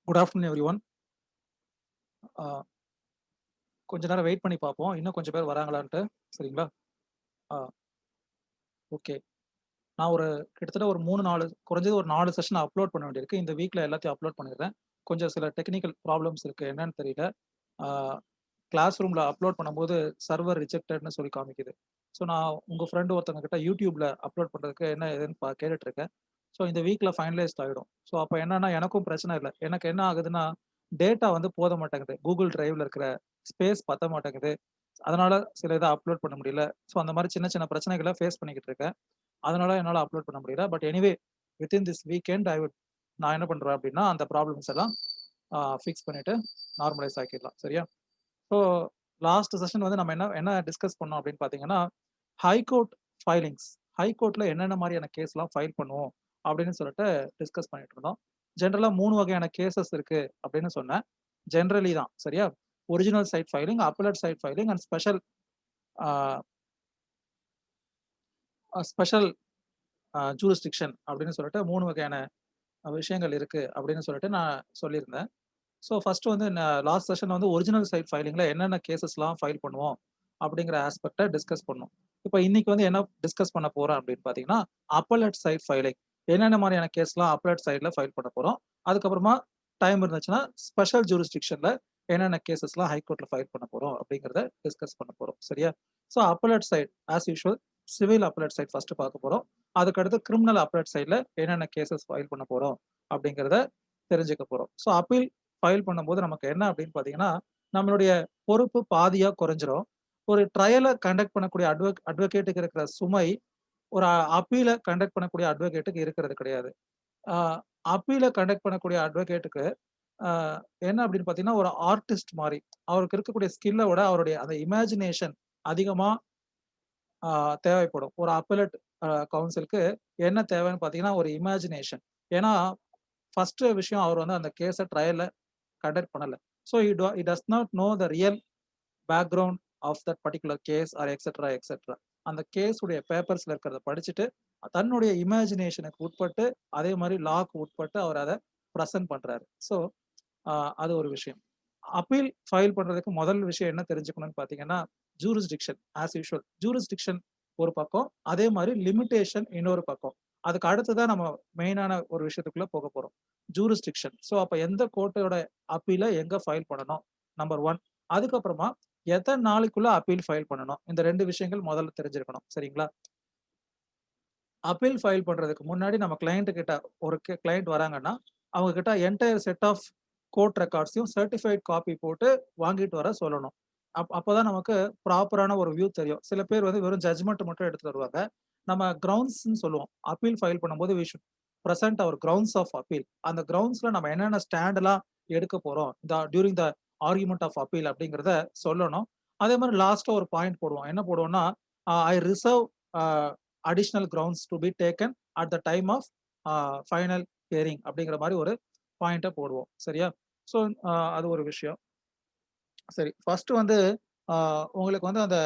Good afternoon everyone. ஆ கொஞ்ச நேரம் wait பண்ணி பார்ப்போம். இன்னும் கொஞ்சம் பேர் வராங்களான்ட்டு. சரிங்களா? ஆ ஓகே. நான் கிட்டத்தட்ட ஒரு 3, 4 குறைஞ்சது ஒரு 4 செஷன் அப்லோட் பண்ண வேண்டியிருக்கு. இந்த வீக்ல எல்லாத்தையும் அப்லோட் பண்ணிடுறேன். கொஞ்சம் சில டெக்னிக்கல் ப்ராப்ளம்ஸ் இருக்கு. என்னன்னு தெரியல. ஆ கிளாஸ் ரூம்ல அப்லோட் பண்ணும்போது சர்வர் ரிஜெக்டட்ன்னு சொல்லி காமிக்குது. ஸோ நான் உங்க ஃப்ரெண்ட் ஒருத்தவங்க கிட்ட YouTubeல அப்லோட் பண்றதுக்கு என்ன ஏதுன்னு கேட்டுட்டு இருக்கேன். ஸோ இந்த வீக்ல ஃபைனலைஸ்ட் ஆயிடும். ஸோ அப்ப என்னன்னா எனக்கும் பிரச்சனை இல்ல. எனக்கு என்ன ஆகுதுன்னா, டேட்டா வந்து போத மாட்டேங்குது. Google Driveல இருக்கிற ஸ்பேஸ் பத்த மாட்டேங்குது. அதனால சில இத அப்லோட் பண்ண முடியல. ஸோ அந்த மாரி சின்ன சின்ன பிரச்சனைகள ஃபேஸ் பண்ணிக்கிட்டு இருக்கேன். அதனால என்னால அப்லோட் பண்ண முடியல. But anyway within this weekend நான் என்ன பண்றேன் அப்டின்னா, அந்த ப்ராப்ளம்ஸ் எல்லாம் ஃபிக்ஸ் பண்ணிட்டு நார்மலைஸ் ஆக்கிடலாம். சரியா? ஸோ லாஸ்ட் செஷன் வந்து நம்ம என்ன என்ன டிஸ்கஸ் பண்ணோம் அப்படின்னு பார்த்தீங்கன்னா, ஹைகோர்ட் ஃபைலிங்ஸ். ஹைகோர்ட்ல என்னென்ன மாரியான கேஸ்லாம் ஃபைல் பண்ணுவோம் அப்படின்னு சொல்லிட்டு டிஸ்கஸ் பண்ணிட்டு இருந்தோம். ஜெனரலா 3 வகையான கேஸஸ் இருக்கு அப்படின்னு சொன்னேன். ஜெனரலி தான் சரியா? Original side filing, appellate side filing and ah special jurisdiction அப்படின்னு சொல்லிட்டு 3 வகையான விஷயங்கள் இருக்கு அப்படின்னு சொல்லிட்டு நான் சொல்லியிருந்தேன். ஸோ ஃபர்ஸ்ட் வந்து லாஸ்ட் செஷன் வந்து ஒரிஜினல் சைட் ஃபைலிங்ல என்னென்ன கேஸஸ்லாம் ஃபைல் பண்ணுவோம் அப்படிங்கிற ஆஸ்பெக்ட்ட டிஸ்கஸ் பண்ணோம். இப்ப இன்னைக்கு வந்து என்ன டிஸ்கஸ் பண்ண போறோம் அப்படின்னு பார்த்தீங்கன்னா, அப்பல்லட் சைட் ஃபைலிங். என்னென்ன மாரியான கேஸ்லாம் அப்பல்லட் சைட்ல ஃபைல் பண்ண போறோம். அதுக்கப்புறமா டைம் இருந்துச்சுன்னா, ஸ்பெஷல் ஜூரிஸ்டிக்ஷன்ல என்னென்ன கேஸஸ்லாம் ஹைகோர்ட்ல ஃபைல் பண்ண போறோம் அப்படிங்கிறத டிஸ்கஸ் பண்ண போறோம். சரியா? So appellate side as usual civil appellate side first பார்க்க போறோம். அதுக்கடுத்து கிரிமினல் அப்பல்லட் சைட்ல என்னென்ன கேஸஸ் ஃபைல் பண்ண போறோம் அப்படிங்கிறத தெரிஞ்சுக்க போறோம். ஸோ அப்பீல் ஃபைல் பண்ணும்போது நமக்கு என்ன அப்படின்னு பார்த்தீங்கன்னா, நம்மளுடைய பொறுப்பு பாதியா குறைஞ்சிரும். ஒரு ட்ரையல கண்டக்ட் பண்ணக்கூடிய அட்வொகேட்டுக்கு இருக்கிற சுமை, ஒரு அப்பீல கண்டக்ட் பண்ணக்கூடிய அட்வொகேட்டுக்கு இருக்கிறது கிடையாது. அ அப்பீல கண்டக்ட் பண்ணக்கூடிய அட்வொகேட்டுக்கு அ என்ன அப்படின்னு பார்த்தீங்கன்னா, ஒரு ஆர்டிஸ்ட் மாரி. அவருக்கு இருக்கக்கூடிய ஸ்கில்ல விட அவருடைய அந்த இமேஜினேஷன் அதிகமா ஆ தேவைப்படும். ஒரு அப்பல்லட் கவுன்சிலுக்கு என்ன தேவைன்னு பார்த்தீங்கன்னா, ஒரு இமேஜினேஷன். ஏன்னா, ஃபர்ஸ்ட் விஷயம் அவர் வந்து அந்த கேஸ ட்ரையல்ல கண்டக்ட் பண்ணல. So he does not know the real background of that particular case or etcetera, etcetera. அந்த கேஸ் உடைய பேப்பர்ஸ்ல இருக்கிறத படிச்சுட்டு, தன்னுடைய இமேஜினேஷனுக்கு உட்பட்டு, அதே மாரி லாக்கு உட்பட்டு அவர் அத பிரசன்ட் பண்றாரு. ஸோ அ அது ஒரு விஷயம். அப்பீல் ஃபைல் பண்றதுக்கு முதல் விஷயம் என்ன தெரிஞ்சுக்கணும்னு பார்த்தீங்கன்னா, ஜூரிஸ்டிக்ஷன் ஆஸ் யூசுவல். ஜூரிஸ்டிக்ஷன் ஒரு பக்கம், அதே மாரி லிமிட்டேஷன் இன்னொரு பக்கம். அதுக்கு அடுத்து தான் நம்ம மெயினான ஒரு விஷயத்துக்குள்ள போறோம். ஜூரிஸ்டிக்ஷன். ஸோ அப்ப எந்த கோர்ட்டோட அப்பீல எங்க ஃபைல் பண்ணணும்? நம்பர் 1. அதுக்கப்புறமா எத்தன நாளைக்குள்ள அப்பீல் ஃபைல் பண்ணணும்? இந்த 2 விஷயங்கள் முதல்ல தெரிஞ்சிருக்கணும். சரிங்களா? அப்பீல் ஃபைல் பண்றதுக்கு முன்னாடி நம்ம கிளையன்ட் கிட்ட ஒரு கிளையன்ட் வராங்கன்னா, அவங்க கிட்ட என்டையர் செட் ஆஃப் கோர்ட் ரெக்கார்ட்ஸையும் சர்டிஃபைட் காப்பி போட்டு வாங்கிட்டு வர சொல்லணும். அப்பதான் நமக்கு ப்ராப்பரான ஒரு வியூ தெரியும். சில பேர் வந்து வெறும் ஜட்ஜ்மென்ட் மட்டும் எடுத்துட்டு வருவாங்க. நம்ம கிரவுண்ட்ஸ்ன்னு சொல்லுவோம். அப்பீல் ஃபைல் பண்ணும்போது we should present our grounds of appeal. அந்த கிரவுண்ட்ஸ்ல நம்ம என்னென்ன ஸ்டாண்ட்லாம் எடுக்க போறோம். During the argument of appeal அப்படிங்கிறத சொல்லணும். அதே மாரி லாஸ்ட்டா ஒரு பாயிண்ட் போடுவோம். என்ன போடுவோம்னா, I reserve a additional grounds to be taken at the time of final hearing அப்படிங்கிற மாரி ஒரு பாயிண்ட்ட போடுவோம். சரியா? ஸோ அது ஒரு விஷயம். சரி. ஃபர்ஸ்ட் வந்து அ உங்களுக்கு வந்து அந்த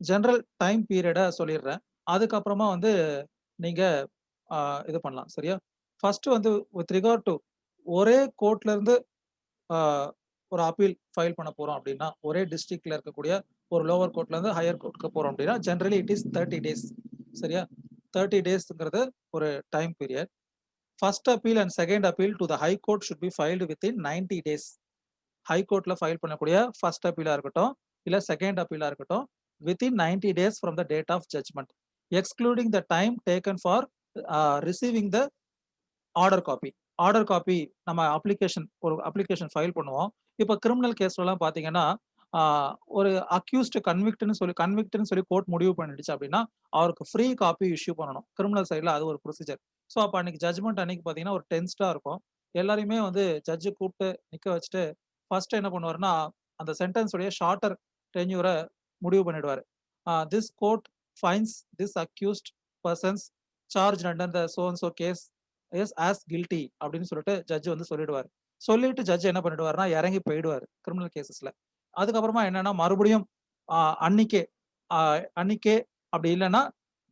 ஜெனரல் டைம் பீரியட சொல்லிடுறேன். அதுக்கப்புறமா வந்து நீங்க அ இது பண்ணலாம். சரியா? ஃபர்ஸ்ட் வந்து வித் ரிகார்ட் டூ ஒரே கோர்ட்ல இருந்து அ ஒரு அப்பீல் ஃபைல் பண்ண போறோம் அப்டின்னா, ஒரே டிஸ்ட்ரிக்ட்ல இருக்கக்கூடிய ஒரு லோவர் கோர்ட்ல இருந்து ஹையர் கோர்ட்க்கு போறோம் அப்டின்னா, ஜெனரலி இட் இஸ் 30 டேஸ். சரியா? 30 டேஸ்ங்கிறது ஒரு time period. First appeal and second appeal to the high court should be filed within 90 days. High கோர்ட்ல ஃபைல் பண்ணக்கூடிய ஃபர்ஸ்ட் அப்பீலா இருக்கட்டும், இல்ல செகண்ட் அப்பீலா இருக்கட்டும், within 90 days from the date of judgment. Excluding the time taken for receiving the order copy. Order copy நம்ம ஒரு application file பண்ணுவோம். இப்ப கிரிமினல் கேஸ்லலாம் பார்த்தீங்கன்னா, ஆ ஒரு கன்விக்ட்ன்னு சொல்லி கோர்ட் முடிவு பண்ணிடுச்சு அப்டின்னா, அவருக்கு ஃப்ரீ காப்பி இஷ்யூ பண்ணணும். கிரிமினல் சைட்ல அது ஒரு ப்ரொசீஜர். ஸோ அப்ப அன்னைக்கு ஜட்ஜ்மென்ட் அன்னைக்கு பார்த்தீங்கன்னா, ஒரு டென்ஸ்டா இருக்கும். எல்லாரையுமே வந்து ஜட்ஜ் கூப்ட்டு நிக்க வச்சுட்டு, ஃபர்ஸ்ட் என்ன பண்ணுவாருன்னா, அந்த சென்டென்ஸ் உடைய ஷார்ட்டர் டென்யூர முடிவு பண்ணிடுவாரு. This court finds this accused persons charged under the so and so case as guilty அப்படின்னு சொல்லிட்டு ஜட்ஜ் வந்து சொல்லிடுவாரு. சொல்லிட்டு ஜட்ஜ் என்ன பண்ணிடுவாருன்னா, இறங்கி போயிடுவாரு கிரிமினல் கேஸஸ்ல. அதுக்கப்புறமா என்னன்னா, மறுபடியும் அ அன்னைக்கே அ அன்னைக்கே அப்படி இல்லன்னா,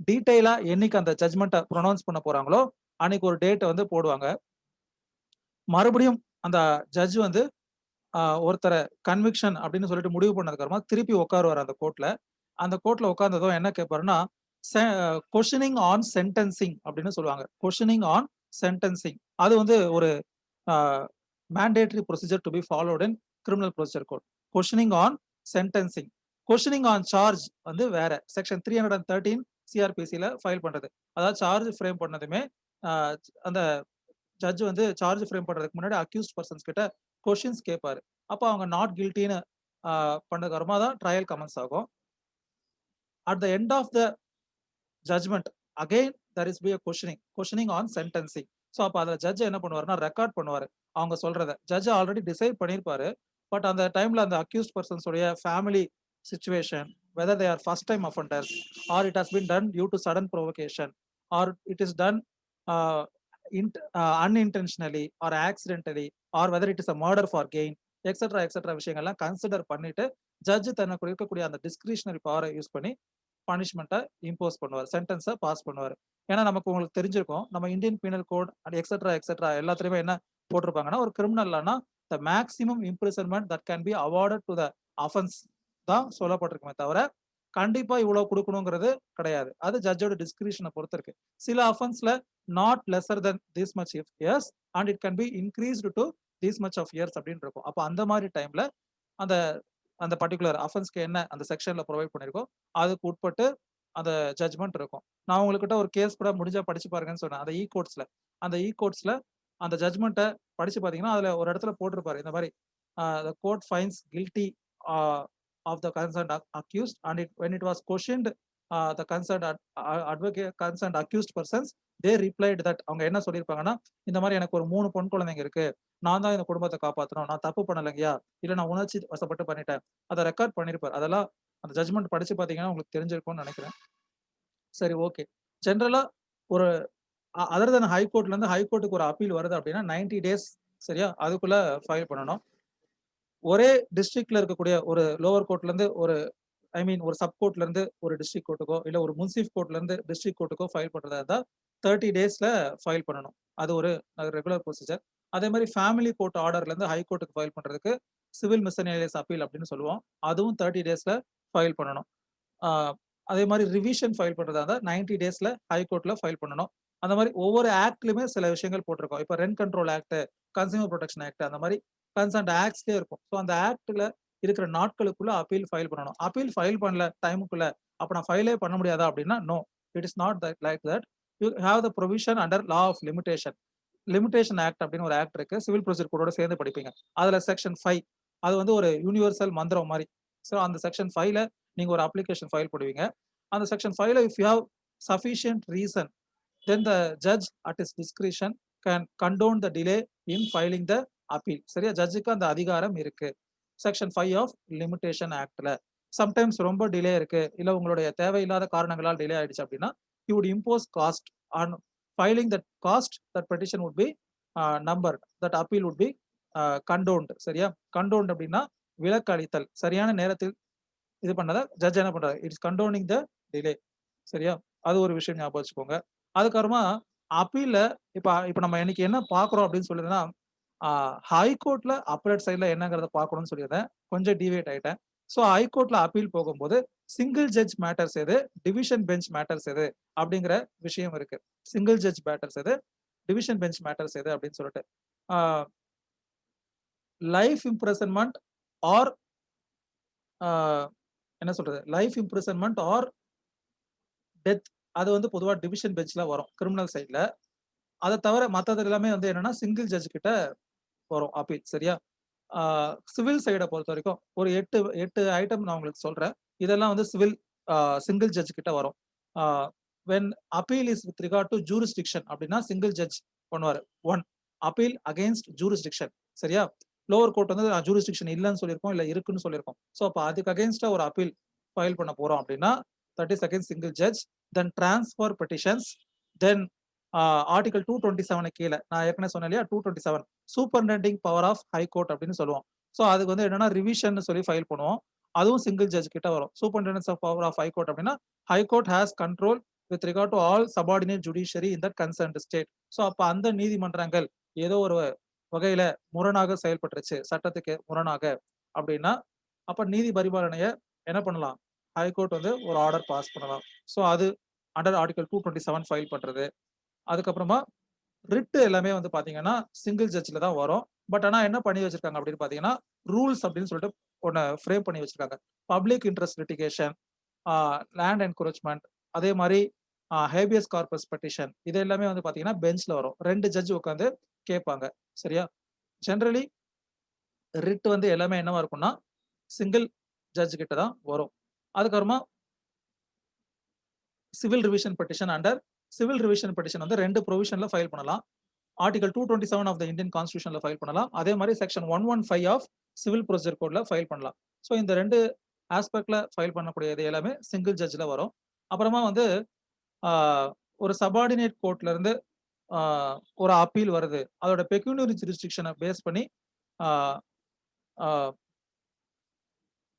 டீட்டெயிலா என்னைக்கு அந்த ஜட்ஜ்மென்ட்ட புரொனவுன்ஸ் பண்ண போறாங்களோ, அன்னைக்கு ஒரு டேட் வந்து போடுவாங்க. மறுபடியும் அந்த ஜட்ஜ் வந்து ஒருத்தரை கன்விக்ஷன் அப்படின்னு சொல்லிட்டு முடிவு பண்ணதுக்கு அப்புறமா திருப்பி உட்காருவார் அந்த கோர்ட்ல. அந்த கோர்ட்ல உட்கார்ந்ததும் என்ன கேட்பாருன்னா, கொஷனிங் ஆன் சென்டென்சிங் அப்படின்னு சொல்லுவாங்க. Questioning on sentencing. அது வந்து ஒரு mandatory procedure to be followed in criminal procedure code. Questioning on sentencing. Questioning on charge வந்து வேற. செக்ஷன் 313 சிஆர்பிசில ஃபைல் பண்றது. அதாவது சார்ஜ் ஃப்ரேம் பண்ணதுமே ஆஹ் அந்த ஜட்ஜ் வந்து சார்ஜ் ஃப்ரேம் பண்றதுக்கு முன்னாடி அக்யூஸ்ட் பர்சன்ஸ் கிட்ட கொஷின்ஸ் கேட்பாரு. அப்போ அவங்க நாட் கில்ட்டின்னு பண்ணதுக்கு அப்புறமா தான் ட்ரையல் கமென்ஸ் ஆகும். At the end of the judgment again there is be a questioning on sentencing. So அப்போ அதில் ஜட்ஜ் என்ன பண்ணுவாருன்னா ரெக்கார்ட் பண்ணுவார் அவங்க சொல்றத. ஜட்ஜ் ஆல்ரெடி டிசைட் பண்ணியிருப்பாரு. பட் அந்த டைம்ல அந்த அக்யூஸ்ட் பர்சன்ஸ் உடைய family situation, whether they are first time offenders or it has been done due to sudden provocation or it is done uh, unintentionally or accidentally or whether it is a murder for gain etcetera விஷயங்கள்லாம் consider பண்ணிட்டு judge தனக்கு இருக்கக்கூடிய அந்த discretionary பவரை use பண்ணி பனிஷ்மெண்ட்டை impose பண்ணுவார், சென்டென்ஸை pass பண்ணுவார். ஏன்னா நமக்கு உங்களுக்கு தெரிஞ்சிருக்கும், நம்ம Indian penal code and etcetera எல்லாத்துலயுமே என்ன போட்டிருப்பாங்கன்னா, ஒரு கிரிமினல்னா the maximum imprisonment that can be awarded to the offence தான் சொல்லப்பட்டிருக்குமே தவிர கண்டிப்பா இவ்வளவு கொடுக்கணுங்கிறது கிடையாது. அது ஜட்ஜோட டிஸ்கிரிஷனை பொறுத்து இருக்கு. சில அஃபென்ஸ்ல not lesser than this much years and it can be increased to this much of years அப்படின்னு இருக்கும். அப்போ அந்த மாதிரி டைம்ல அந்த அந்த பர்டிகுலர் அஃபென்ஸ்க்கு என்ன அந்த செக்ஷன்ல ப்ரொவைட் பண்ணிருக்கோம் அதுக்கு உட்பட்டு அந்த ஜட்ஜ்மெண்ட் இருக்கும். நான் உங்ககிட்ட ஒரு கேஸ் கூட முடிஞ்சா படிச்சு பாருங்கன்னு சொன்னேன். அந்த இ கோர்ட்ஸ்ல அந்த ஜட்ஜ்மெண்ட்டை படிச்சு பாத்தீங்கன்னா அதுல ஒரு இடத்துல போட்டிருப்பாரு இந்த மாதிரி the court finds guilty of the concerned accused and when it was questioned the concerned accused persons they replied that அவங்க என்ன சொல்லியிருப்பாங்கன்னா, இந்த மாதிரி எனக்கு ஒரு 3 பொன் குழந்தைங்க இருக்கு, நான் தான் இந்த குடும்பத்தை காப்பாற்றணும், நான் தப்பு பண்ணலைங்கயா, இல்ல நான் உணர்ச்சி வசப்பட்டு பண்ணிட்டேன், அதை ரெக்கார்ட் பண்ணிருப்பார். அதெல்லாம் அந்த ஜட்ஜ்மெண்ட் படிச்சு பாத்தீங்கன்னா உங்களுக்கு தெரிஞ்சிருக்கும்னு நினைக்கிறேன். சரி, ஓகே. ஜென்ரலா ஒரு அதர் தென் ஹைகோர்ட்ல இருந்து ஹைகோர்ட்டுக்கு ஒரு அப்பீல் வருது அப்படின்னா 90 டேஸ் சரியா அதுக்குள்ள ஃபைல் பண்ணணும். ஒரே டிஸ்ட்ரிக்ட்ல இருக்கக்கூடிய ஒரு லோவர் கோர்ட்ல இருந்து ஒரு ஒரு சப் கோர்ட்ல இருந்து ஒரு டிஸ்ட்ரிக்ட் கோர்ட்டுக்கோ இல்ல ஒரு முன்சிஃப் கோர்ட்ல இருந்து டிஸ்ட்ரிக்ட் கோர்ட்டுக்கோ ஃபைல் பண்றதா இருந்தா 30 டேஸ்ல ஃபைல் பண்ணணும். அது ஒரு ரெகுலர் ப்ரொசீஜர். அதே மாதிரி ஃபேமிலி கோர்ட் ஆர்டர்ல இருந்து ஹை கோர்ட்டுக்கு ஃபைல் பண்றதுக்கு சிவில் மிஸ்செலேனியஸ் அப்பீல் அப்படின்னு சொல்லுவோம். அதுவும் 30 டேஸ்ல ஃபைல் பண்ணணும். அதே மாதிரி ரிவிஷன் ஃபைல் பண்றதா இருந்தா 90 டேஸ்ல ஹை கோர்ட்ல ஃபைல் பண்ணணும். அந்த மாதிரி ஒவ்வொரு ஆக்ட்லயுமே சில விஷயங்கள் போட்டிருக்கோம். இப்போ rent control act, consumer protection act, அந்த மாதிரி கன்சர்ன்ட் ஆக்ட்ஸ்லேயே இருக்கும். ஸோ அந்த ஆக்ட்ல இருக்கிற நாட்களுக்குள்ள அப்பீல் ஃபைல் பண்ணணும். அப்பீல் ஃபைல் பண்ணல டைமுக்குள்ள அப்ப நான் ஃபைலே பண்ண முடியாதா அப்படின்னா no, it is not like that. You have the provision under law of limitation act அப்படின்னு ஒரு ஆக்ட் இருக்கு. சிவில் ப்ரொசீஜர் கோடோட சேர்ந்து படிப்பீங்க. அதுல செக்ஷன் 5 அது வந்து ஒரு யூனிவர்சல் மந்திரம் மாதிரி. ஸோ அந்த செக்ஷன் 5ல நீங்க ஒரு அப்ளிகேஷன் ஃபைல் பண்ணுவீங்க. அந்த செக்ஷன் 5ல if you have sufficient reason then the judge at is discretion can condone the delay in filing the appeal. சரியா, ஜட்ஜுக்கு அந்த அதிகாரம் இருக்கு. செக்ஷன் 5 ஆஃப் லிமிடேஷன் ஆக்ட்ல சம்டைம்ஸ் ரொம்ப டிலே இருக்கு, இல்ல உங்களுடைய தேவையில்லாத காரணங்களால் டிலே ஆயிடுச்சு அப்படின்னா you would impose cost on filing that cost. That petition would be numbered, that appeal would be condoned. சரியா, கண்டோன்ட் அப்படின்னா விலக்கு அளித்தல், சரியான நேரத்தில் இது பண்ணத ஜட்ஜ் என்ன பண்றாரு, இட்ஸ் கண்டோனிங் த டிலே. சரியா, அது ஒரு விஷயம் ஞாபகம் வச்சுக்கோங்க. அதுக்கப்புறமா அப்பீல்ல இப்ப நம்ம இன்னைக்கு என்ன பாக்குறோம் அப்படின்னு சொல்லிதுன்னா, ஹைகோர்ட்ல அப்பலேட் சைட்ல என்னங்கிறத பார்க்கணும்னு சொல்லியிருந்தேன், கொஞ்சம் டிவேட் ஆயிட்டேன். ஸோ ஹைகோர்ட்ல அப்பீல் போகும்போது சிங்கிள் ஜட்ஜ் மேட்டர்ஸ் எது, டிவிஷன் பெஞ்ச் மேட்டர்ஸ் எது அப்படிங்கிற விஷயம் இருக்கு. சிங்கிள் ஜட்ஜ் மேட்டர்ஸ் எது, டிவிஷன் பெஞ்ச் மேட்டர்ஸ் எது அப்படின்னு சொல்லிட்டு லைஃப் இம்ப்ரெசன்மெண்ட் ஆர் என்ன சொல்றது, லைஃப் இம்ப்ரெசன்மெண்ட் ஆர் டெத், அது வந்து பொதுவாக டிவிஷன் பெஞ்ச்ல வரும் கிரிமினல் சைட்ல. அதை தவிர மற்றது எல்லாமே வந்து என்னன்னா சிங்கிள் ஜட்ஜ் கிட்ட வரும் அப்பீல். சரியா, சிவில் சைடை பொறுத்த வரைக்கும் ஒரு 8 ஐட்டம் நான் உங்களுக்கு சொல்றேன். இதெல்லாம் வந்து சிவில் சிங்கிள் ஜட்ஜ் கிட்ட வரும். When appeal is with regard to jurisdiction அப்படின்னா சிங்கிள் ஜட்ஜ் பண்ணுவார். 1 அப்பீல் அகைன்ஸ்ட் ஜூரிஸ்டிக்ஷன். சரியா, லோவர் கோர்ட் வந்து ஜூரிஸ்டிக்ஷன் இல்லைன்னு சொல்லியிருக்கோம், இல்ல இருக்குன்னு சொல்லியிருக்கோம். ஸோ அப்போ அதுக்கு அகைன்ஸ்டா ஒரு அப்பீல் ஃபைல் பண்ண போறோம் அப்படின்னா that is against single judge. Then transfer petitions, then article 227 கீழே நான் ஏற்கனவே சொன்னேன் இல்லையா, 227 சூப்பர்டெண்டிங் பவர் ஆஃப் ஹை கோர்ட் அப்படின்னு சொல்லுவோம். ஸோ அதுக்கு வந்து என்னன்னா ரிவிஷன் சொல்லி ஃபைல் பண்ணுவோம். அதுவும் சிங்கிள் ஜட்ஜ் கிட்ட வரும். Superintendence of power of high court அப்படின்னா high court has control with regard to all subordinate judiciary in that concerned state. So அப்போ அந்த நீதிமன்றங்கள் ஏதோ ஒரு வகையில முரணாக செயல்பட்டுருச்சு, சட்டத்துக்கு முரணாக அப்படின்னா, அப்ப நீதி பரிபாலனைய என்ன பண்ணலாம்? ஹைகோர்ட் வந்து ஒரு ஆர்டர் பாஸ் பண்ணலாம். ஸோ அது அண்டர் ஆர்டிகல் 227 ஃபைல் பண்றது. அதுக்கப்புறமா ரிட் எல்லாமே வந்து பாத்தீங்கன்னா, சிங்கிள் ஜட்ஜ்ல தான் வரும். பட் ஆனா என்ன பண்ணி வச்சிருக்காங்க அப்படின்னு பாத்தீங்கன்னா, ரூல்ஸ் அப்படின்னு சொல்லிட்டு ஒண்ண ஃப்ரேம் பண்ணி வச்சிருக்காங்க. பப்ளிக் இன்ட்ரெஸ்ட் லிட்டிகேஷன், லேண்ட் என்குரோச்மென்ட், அதே மாரி ஹேபியஸ் கார்பஸ் பெட்டிஷன் இது எல்லாமே வந்து பாத்தீங்கன்னா பெஞ்ச்ல வரும். 2 ஜட்ஜ் உட்கார்ந்து கேட்பாங்க. சரியா? ஜெனரலி ரிட் வந்து எல்லாமே என்னவா இருக்கும்னா, சிங்கிள் ஜட்ஜ் கிட்ட தான் வரும். அதுக்கப்புறமா civil revision petition under civil revision petition வந்து 2 புரோவிஷன்ல ஃபைல் பண்ணலாம். ஆர்டிகல் 227 ஆஃப் த இந்தியன் கான்ஸ்டிடியூஷன்ல ஃபைல் பண்ணலாம். அதே மாரி செக்ஷன் 115 ஆஃப் சிவில் ப்ரொசீஜர் கோட்ல ஃபைல் பண்ணலாம். ஸோ இந்த 2 ஆஸ்பெக்ட்ல ஃபைல் பண்ணக்கூடியது எல்லாமே சிங்கிள் ஜட்ஜ்ல வரும். அப்புறமா வந்து ஆ ஒரு சப்பார்டினேட் கோர்ட்ல இருந்து ஆ ஒரு அப்பீல் வருது. அதோட பெக்யூனியரி ஜூரிஸ்டிக்ஷன பேஸ் பண்ணி ஆ ஆ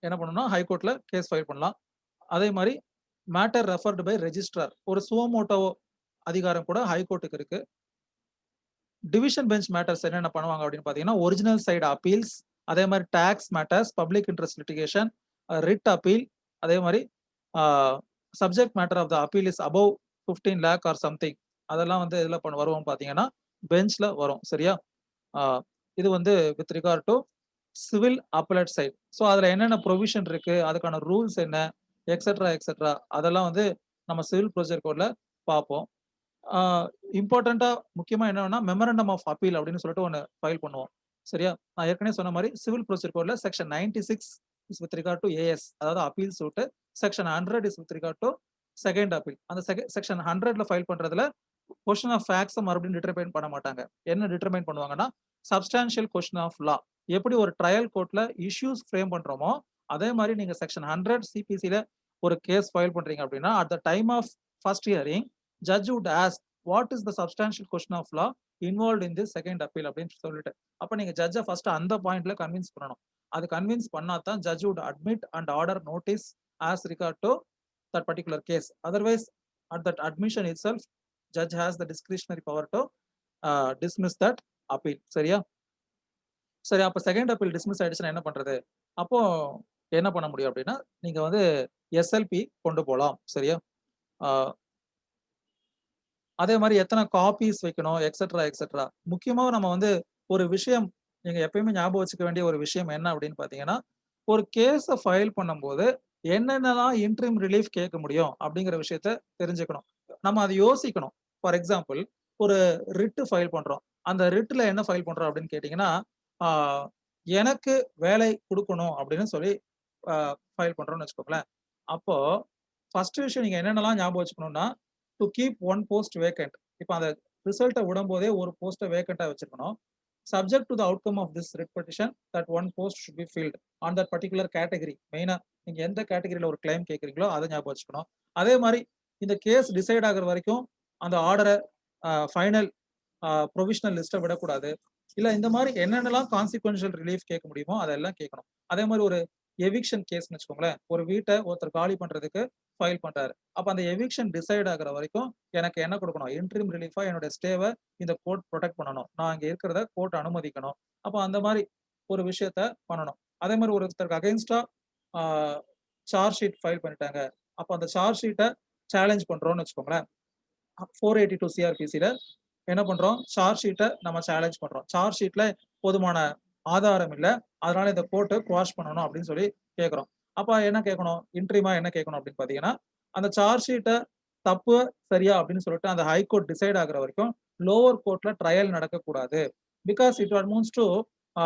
என்ன பண்ணணும்னா, ஹைகோர்ட்ல கேஸ் ஃபைல் பண்ணலாம். அதே மாரி மேட்டர் ரெஃபர்டு பை ரெஜிஸ்ட்ரார் ஒரு சுவமோட்டோ அதிகாரம் கூட ஹைகோர்ட்க்கு இருக்கு. டிவிஷன் பெஞ்ச் மேட்டர்ஸ் என்னென்ன பண்ணுவாங்க அப்படின்னு பார்த்தீங்கன்னா, ஒரிஜினல் சைடு அப்பீல்ஸ், அதே மாரி tax matters, public interest litigation, writ appeal, அதே மாரி ah subject matter of the appeal is above 15 lakh or something அதெல்லாம் வந்து எதுல வரும்னு பார்த்தீங்கன்னா, பெஞ்ச்ல வரும். சரியா? ஆ இது வந்து with regard to civil appellate side. So அதுல என்னென்ன புரோவிஷன் இருக்கு, அதுக்கான ரூல்ஸ் என்ன, எக்ஸெட்ரா, எக்ஸெட்ரா அதெல்லாம் வந்து நம்ம சிவில் ப்ரொசீஜர் கோட்ல பார்ப்போம். ஆ இம்பார்ட்டன்ட்டா முக்கியமா என்னன்னா, மெமரண்டம் ஆஃப் அப்பீல் அப்படின்னு சொல்லிட்டு ஒண்ணு ஃபைல் பண்ணுவோம். சரியா? நான் ஏற்கனவே சொன்ன மாரி சிவில் ப்ரொசீஜர் கோட்ல section 96 is with regard to AS அதாவது appeal suit. Section 100 is with regard to second appeal. அந்த செக்ஷன் 100ல ஃபைல் பண்றதுல கொஸ்டின் ஆஃப் ஃபேக்ட்ஸ மறுபடியும் டிட்டர்மைன் பண்ண மாட்டாங்க. என்ன டிட்டர்மைன் பண்ணுவாங்கன்னா, சப்ஸ்டான்ஷியல் கொஸ்டின் ஆஃப் லா. எப்படி ஒரு ட்ரையல் கோர்ட்ல இஷ்யூஸ் ஃப்ரேம் பண்றோமோ, அதே மாரி நீங்க செக்ஷன் 100 சிபிசில ஒரு கேஸ் ஃபைல் பண்றீங்க அப்படின்னா, at the time of first hearing, judge would ask what is the substantial question of law involved in this second appeal அப்படின்னு சொல்லிட்டு. அப்ப நீங்க ஜட்ஜ ஃபர்ஸ்ட் அந்த பாயிண்ட்ல கன்வின்ஸ் பண்ணணும். அது கன்வின்ஸ் பண்ணா தான் judge would admit and order notice as regard to that particular case. Otherwise at that admission itself judge has the discretionary power to dismiss that appeal. சரியா? சரி அப்ப செகண்ட் அப்பீல் டிஸ்மிஸ் ஆயிடுச்சுன்னா என்ன பண்றது? அப்போ என்ன பண்ண முடியும் அப்படின்னா, நீங்க வந்து எஸ்எல்பி கொண்டு போலாம். சரியா? ஆ அதே மாரி எத்தன காப்பீஸ் வைக்கணும், எக்ஸெட்ரா, எக்ஸெட்ரா. முக்கியமா நம்ம வந்து ஒரு விஷயம் நீங்க எப்பயுமே ஞாபகம் வச்சுக்க வேண்டிய ஒரு விஷயம் என்ன அப்படின்னு பார்த்தீங்கன்னா, ஒரு கேஸ ஃபைல் பண்ணும்போது என்னென்னலாம் இன்டரிம் ரிலீஃப் கேட்க முடியும் அப்படிங்கிற விஷயத்த தெரிஞ்சுக்கணும். நம்ம அத யோசிக்கணும். ஃபார் எக்ஸாம்பிள் ஒரு ரிட் ஃபைல் பண்றோம். அந்த ரிட்ல என்ன ஃபைல் பண்றோம் அப்படின்னு கேட்டீங்கன்னா, ஆ எனக்கு வேலை குடுக்கணும் அப்படின்னு சொல்லி அ ஃபைல் பண்றோம்னு வச்சுக்கோங்களேன். அப்போ ஃபர்ஸ்ட் விஷயம் நீங்க என்னென்னலாம் ஞாபகம் வச்சுக்கணும்னா, to keep one post vacant. இப்ப அந்த ரிசல்ட்ட விடும்போதே ஒரு போஸ்ட்ட வேக்கன்ட்டா வச்சிருக்கணும். Subject to the outcome of this writ petition that one post should be filled on that particular category. மெயினா நீங்க எந்த கேட்டகரில ஒரு கிளைம் கேட்கிறீங்களோ அத ஞாபகம் வச்சுக்கணும். அதே மாரி இந்த கேஸ் டிசைட் ஆகுற வரைக்கும் அந்த ஆர்டர ஃபைனல் புரோவிஷனல் லிஸ்ட்ட விடக்கூடாது. இல்ல இந்த மாரி என்னென்னலாம் கான்சிக்வென்ஷியல் ரிலீஃப் கேட்க முடியுமோ அதெல்லாம் கேட்கணும். அதே மாரி ஒரு எவிக்ஷன் கேஸ்ன்னு வச்சுக்கோங்களேன். ஒரு வீட்ட ஒருத்தர் காலி பண்றதுக்கு ஃபைல் பண்றாரு. அப்ப அந்த எவிக்ஷன் டிசைட் ஆகுற வரைக்கும் எனக்கு என்ன குடுக்கணும்? இன்டரிம் ரிலீஃபா என்னோட ஸ்டேவ இந்த கோர்ட் புரொடெக்ட் பண்ணணும். நான் அங்க இருக்கிறத கோர்ட் அனுமதிக்கணும். அப்ப அந்த மாரி ஒரு விஷயத்த பண்ணணும். அதே மாரி ஒருத்தருக்கு அகைன்ஸ்டா ஆ சார்ஜ் ஷீட் ஃபைல் பண்ணிட்டாங்க. அப்ப அந்த சார்ஜ் ஷீட்ட சேலஞ்ச் பண்றோம்னு வச்சுக்கோங்களேன். 482 சிஆர்பிசில என்ன பண்றோம்? சார்ஜ் ஷீட்ட நம்ம சேலஞ்ச் பண்றோம். சார்ஜ் ஷீட்ல போதுமான ஆதாரம் இல்ல. அதனால இந்த கோர்ட் குவாஷ் பண்ணணும் அப்படின்னு சொல்லி கேட்கிறோம். அப்ப என்ன கேட்கணும்? இன்ட்ரிமா என்ன கேட்கணும் அப்படின்னு பார்த்தீங்கன்னா, அந்த சார்ஜ் ஷீட்ட தப்பு, சரியா அப்படின்னு சொல்லிட்டு அந்த ஹை கோர்ட் டிசைட் ஆகுற வரைக்கும் லோவர் கோர்ட்ல ட்ரையல் நடக்கக்கூடாது. Because ah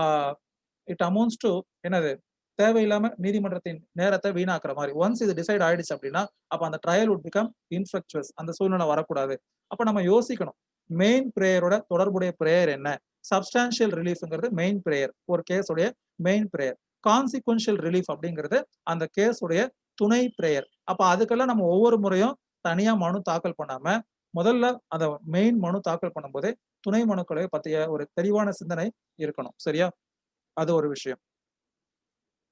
it amounts to என்னது? தேவையில்லாம நீதிமன்றத்தின் நேரத்த வீணாக்குற மாரி. ஒன்ஸ் இது டிசைட் ஆயிடுச்சு அப்படின்னா, அப்ப அந்த ட்ரையல் வுட் பிகம் இன்ஃப்ரக்சுவஸ். அந்த சூழ்நிலை வரக்கூடாது. அப்ப நம்ம யோசிக்கணும். மெயின் பிரேயரோட தொடர்புடைய பிரேயர் என்ன? சப்ஸ்டான்ஷியல் ரிலீஃப்ங்கிறது மெயின் பிரேயர். ஒரு கேஸ் உடைய மெயின் பிரேயர். கான்சிக்வென்ஷியல் ரிலீஃப் அப்படிங்கிறது அந்த கேஸ் உடைய துணை பிரேயர். அப்ப அதுக்கெல்லாம் நம்ம ஒவ்வொரு முறையும் தனியா மனு தாக்கல் பண்ணாம, முதல்ல அத மெயின் மனு தாக்கல் பண்ணும்போதே, துணை மனுக்களை பத்திய ஒரு தெளிவான சிந்தனை இருக்கணும். சரியா? அது ஒரு விஷயம்.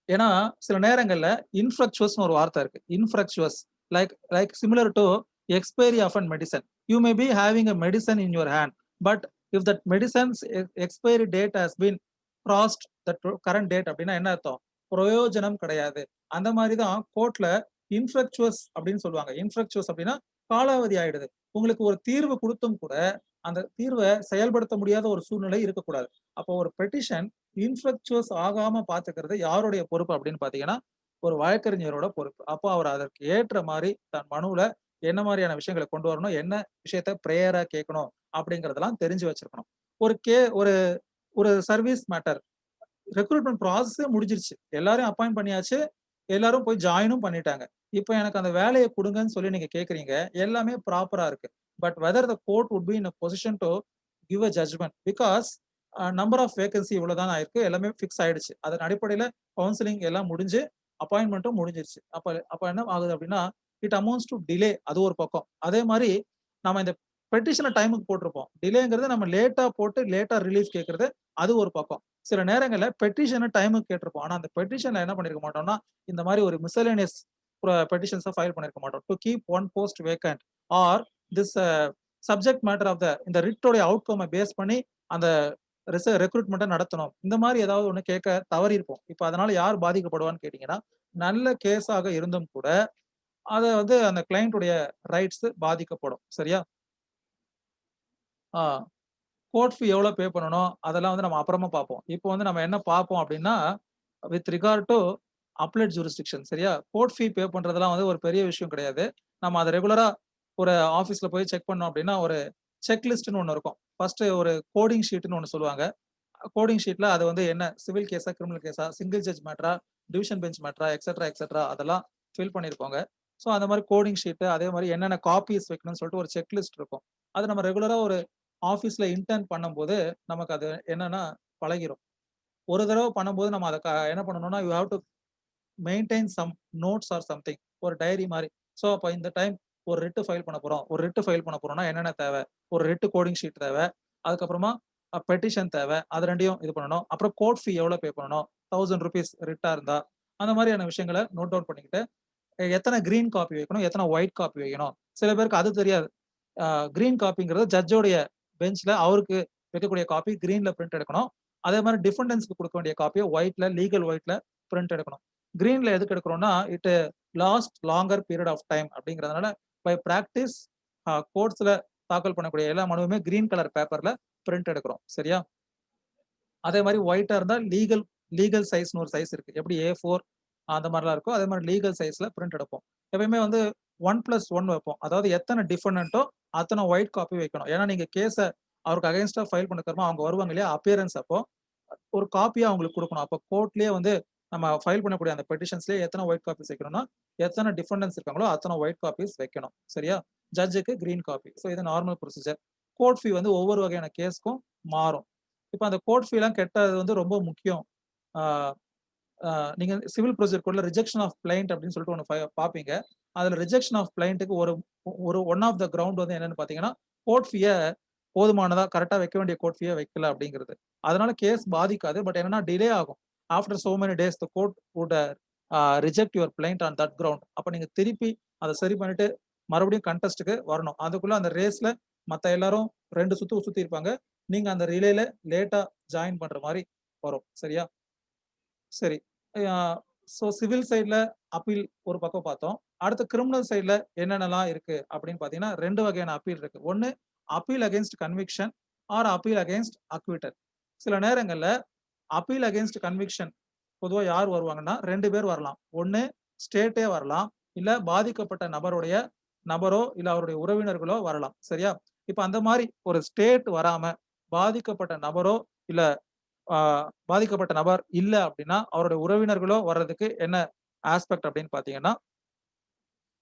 ஏன்னா, சில நேரங்கள்ல இன்ஃப்ரக்சுவஸ்ன்னு ஒரு வார்த்தை இருக்கு. Infructuous like similar to expiry of an medicine. You may be having a medicine in your hand. But if that medicine's expiry date has been crossed that current date அப்படின்னா என்ன அர்த்தம்? பிரயோஜனம் கிடையாது. அந்த மாதிரி தான் கோர்ட்ல இன்ஃப்ரக்சுவஸ் அப்படின்னு சொல்லுவாங்க. இன்ஃப்ரக்சுவஸ் அப்படின்னா காலாவதி ஆயிடுது. உங்களுக்கு ஒரு தீர்வு கொடுத்தும் கூட அந்த தீர்வை செயல்படுத்த முடியாத ஒரு சூழ்நிலை இருக்கக்கூடாது. அப்போ ஒரு பெட்டிஷன் இன்ஃப்ரக்சுவஸ் ஆகாம பாத்துக்கிறது யாருடைய பொறுப்பு அப்படின்னு பாத்தீங்கன்னா ஒரு வழக்கறிஞரோட பொறுப்பு. அப்போ அவர் அதற்கு ஏற்ற மாதிரி தன் மனுவுல என்ன மாதிரியான விஷயங்களை கொண்டு வரணும், என்ன விஷயத்த பிரேயரா கேட்கணும் அப்படிங்கறதெல்லாம் தெரிஞ்சு வச்சிருக்கணும். ஒரு ஒரு சர்வீஸ் மேட்டர் ரெக்ரூட்மெண்ட் ப்ராசஸே முடிஞ்சிருச்சு. எல்லாரையும் அப்பாயிண்ட் பண்ணியாச்சு. எல்லாரும் போய் ஜாயினும் பண்ணிட்டாங்க. இப்ப எனக்கு அந்த வேலைய குடுங்கன்னு சொல்லி நீங்க கேட்கிறீங்க. எல்லாமே ப்ராப்பரா இருக்கு. But whether the court would be in a position to give a judgment because number of vacancy இவ்வளவுதான் ஆயிருக்கு. எல்லாமே ஃபிக்ஸ் ஆயிடுச்சு. அதன் அடிப்படையில கவுன்சிலிங் எல்லாம் முடிஞ்சு அப்பாயின்ட்மென்ட்டும் முடிஞ்சிருச்சு. அப்ப அப்ப என்ன ஆகுது அப்படின்னா, இட் அமௌண்ட்ஸ் டூ டிலே. அது ஒரு பக்கம். அதே மாரி நம்ம இந்த பெட்டிஷன டைமுக்கு போட்டிருப்போம். டிலேங்கிறது நம்ம லேட்டா போட்டு லேட்டா ரிலீஃப் கேட்கிறது அது ஒரு பக்கம். சில நேரங்கள்ல பெட்டிஷன டைமுக்கு கேட்டிருப்போம். ஆனா அந்த பெட்டிஷன்ல என்ன பண்ணிருக்க மாட்டோம்னா, இந்த மாரி ஒரு மிஸ்செலேனியஸ் பெட்டிஷன்ஸ ஃபைல் பண்ணிருக்க மாட்டோம். To keep one post vacant or this subject matter of இந்த ரிட்டோட அவுட்கம பேஸ் பண்ணி அந்த ரெக்ரூட்மெண்ட்ட நடத்தணும். இந்த மாரி ஏதாவது ஒண்ணு கேட்க தவறியிருப்போம். இப்ப அதனால யார் பாதிக்கப்படுவான்னு கேட்டீங்கன்னா, நல்ல கேஸாக இருந்தும் கூட அத வந்து அந்த கிளையண்ட் உடைய ரைட்ஸ் பாதிக்கப்படும். சரியா? ஆ. கோர்ட் ஃபீ எவ்வளோ பே பண்ணணும்? அதெல்லாம் வந்து நம்ம அப்புறமா பார்ப்போம். இப்போ வந்து நம்ம என்ன பார்ப்போம் அப்டின்னா, with regard to appellate jurisdiction சரியா? கோர்ட் ஃபீ பே பண்றதெல்லாம் வந்து ஒரு பெரிய விஷயம் கிடையாது. நம்ம அத ரெகுலரா ஒரு ஆஃபீஸ்ல போய் செக் பண்ணோம் அப்டின்னா, ஒரு செக் லிஸ்ட்ன்னு ஒண்ணு இருக்கும். ஃபர்ஸ்ட் ஒரு கோடிங் ஷீட்ன்னு ஒண்ணு சொல்லுவாங்க. கோடிங் ஷீட்ல அது வந்து என்ன சிவில் கேஸா, கிரிமினல் கேஸா, சிங்கிள் ஜட்ஜ் மேட்டரா, டிவிஷன் பெஞ்ச் மேட்டரா, எக்ஸெட்ரா அதெல்லாம் ஃபில் பண்ணியிருப்பாங்க. ஸோ அந்த மாரி கோடிங் ஷீட் அதே மாரி என்னென்ன காப்பீஸ் வைக்கணும்னு சொல்லிட்டு ஒரு செக் லிஸ்ட் இருக்கும். அது நம்ம ரெகுலரா ஒரு ஆஃபீஸ்ல இன்டர்ன் பண்ணும்போது நமக்கு அது என்னன்னா பழகிரும். ஒரு தடவ பண்ணும்போது நம்ம அத என்ன பண்ணணும்னா, you have to maintain some notes or something. ஒரு டைரி மாரி. ஸோ அப்ப இந்த டைம் ஒரு ரிட் ஃபைல் பண்ண போறோம். ஒரு ரிட் ஃபைல் பண்ண போறோம்னா என்னென்ன தேவ? ஒரு ரிட் கோடிங் ஷீட் தேவ. அதுக்கப்புறமா பெட்டிஷன் தேவ. அது 2யும் இது பண்ணணும். அப்புறம் கோர்ட் ஃபீ எவ்வளோ பே பண்ணணும்? ₹1000 ரிட்டா இருந்தா. அந்த மாரியான விஷயங்கள நோட் டவுன் பண்ணிக்கிட்டு, எத்தன கிரீன் காப்பி வைக்கணும்? எத்தன ஒயிட் காப்பி வைக்கணும்? சில பேருக்கு அது தெரியாது. அ கிரீன் காப்பிங்கிறது ஜட்ஜோடைய பெஞ்ச்ல அவருக்கு வைக்கக்கூடிய காப்பி கிரீன்ல பிரிண்ட் எடுக்கணும். அதே மாரி டிஃபெண்டன்ஸ்க்கு குடுக்க வேண்டிய காப்பிய ஒயிட்ல லீகல் ஒயிட்ல பிரிண்ட் எடுக்கணும். கிரீன்ல எதுக்கு எடுக்கிறோம்னா, it last longer period of time அப்படிங்கிறதுனால பை பிராக்டிஸ் கோர்ட்ஸ்ல தாக்கல் பண்ணக்கூடிய எல்லா மனுவுமே கிரீன் கலர் பேப்பர்ல பிரிண்ட் எடுக்கிறோம். சரியா? அதே மாரி ஒயிட்டா இருந்தா லீகல் லீகல் சைஸ்ன்னு ஒரு சைஸ் இருக்கு. எப்படி A4 அந்த மாரிலாம் இருக்கோ, அதே மாரி லீகல் சைஸ்ல பிரிண்ட் எடுப்போம். எப்பயுமே வந்து 1+1 வைப்போம். அதாவது எத்தன டிஃபெண்டன்ட்டோ அத்தன ஒயிட் காப்பி வைக்கணும். ஏன்னா நீங்க கேஸ அவருக்கு அகைன்ஸ்டா ஃபைல் பண்ணதுக்கு அவங்க வருவாங்க இல்லையா? அப்பியரன்ஸ் அப்போ ஒரு காப்பியா அவங்களுக்கு குடுக்கணும். அப்ப கோர்ட்லயே வந்து நம்ம ஃபைல் பண்ணக்கூடிய அந்த பெட்டிஷன்ஸ்லயே எத்தன ஒயிட் காப்பீஸ் வைக்கணும்னா, எத்தன டிஃபெண்டன்ட்ஸ் இருக்காங்களோ அத்தன ஒயிட் காப்பீஸ் வைக்கணும். சரியா? ஜட்ஜுக்கு கிரீன் காப்பி. ஸோ இது நார்மல் ப்ரொசீஜர். கோர்ட் ஃபீ வந்து ஒவ்வொரு வகையான கேஸ்க்கும் மாறும். இப்ப அந்த கோர்ட் ஃபீலாம் கெட்டது வந்து ரொம்ப முக்கியம். ஆ ஆ நீங்க சிவில் ப்ரொசீஜர் கோட்ல ரிஜெக்ஷன் ஆஃப் பிளையன்ட் அப்படின்னு சொல்லிட்டு ஒண்ணு பார்ப்பீங்க. அதுல ரிஜெக்ஷன் ஆஃப் பிளையன்ட்க்கு ஒரு ஒரு ஒன் ஆஃப் த கிரவுண்ட் வந்து என்னன்னு பார்த்தீங்கன்னா, கோர்ட் ஃபீய போதுமானதா கரெக்ட்டா வைக்க வேண்டிய கோர்ட் ஃபீய வைக்கல அப்படிங்கிறது. அதனால கேஸ் பாதிக்காது. பட் என்னன்னா டிலே ஆகும். After so many days the court would reject your client on that ground. அப்ப நீங்க திருப்பி அத சரி பண்ணிட்டு மறுபடியும் கன்டெஸ்ட்க்கு வரணும். அதுக்குள்ள அந்த ரேஸ்ல மத்த எல்லாரும் 2 சுத்து சுத்தி இருப்பாங்க. நீங்க அந்த ரிலேல லேட்டா ஜாயின் பண்ற மாரி வரும். சரியா? சரி. அ ஸோ சிவில் சைட்ல அப்பீல் ஒரு பக்கம் பார்த்தோம். அடுத்து கிரிமினல் சைட்ல என்னென்னலாம் இருக்கு அப்படின்னு பார்த்தீங்கன்னா, 2 வகையான அப்பீல் இருக்கு. ஒண்ணு appeal against conviction or appeal against acquittal. சில நேரங்கள்ல அப்பீல் அகைன்ஸ்ட் கன்விக்ஷன் பொதுவா யார் வருவாங்கன்னா, 2 பேர் வரலாம். ஒண்ணு ஸ்டேட்டே வரலாம். இல்ல பாதிக்கப்பட்ட நபரோ, இல்ல அவருடைய உறவினர்களோ வரலாம். சரியா? இப்ப அந்த மாரி ஒரு ஸ்டேட் வராம பாதிக்கப்பட்ட நபரோ, இல்ல ஆ பாதிக்கப்பட்ட நபர் இல்ல அப்டின்னா, அவருடைய உறவினர்களோ வர்றதுக்கு என்ன ஆஸ்பெக்ட் அப்டின்னு பார்த்தீங்கன்னா,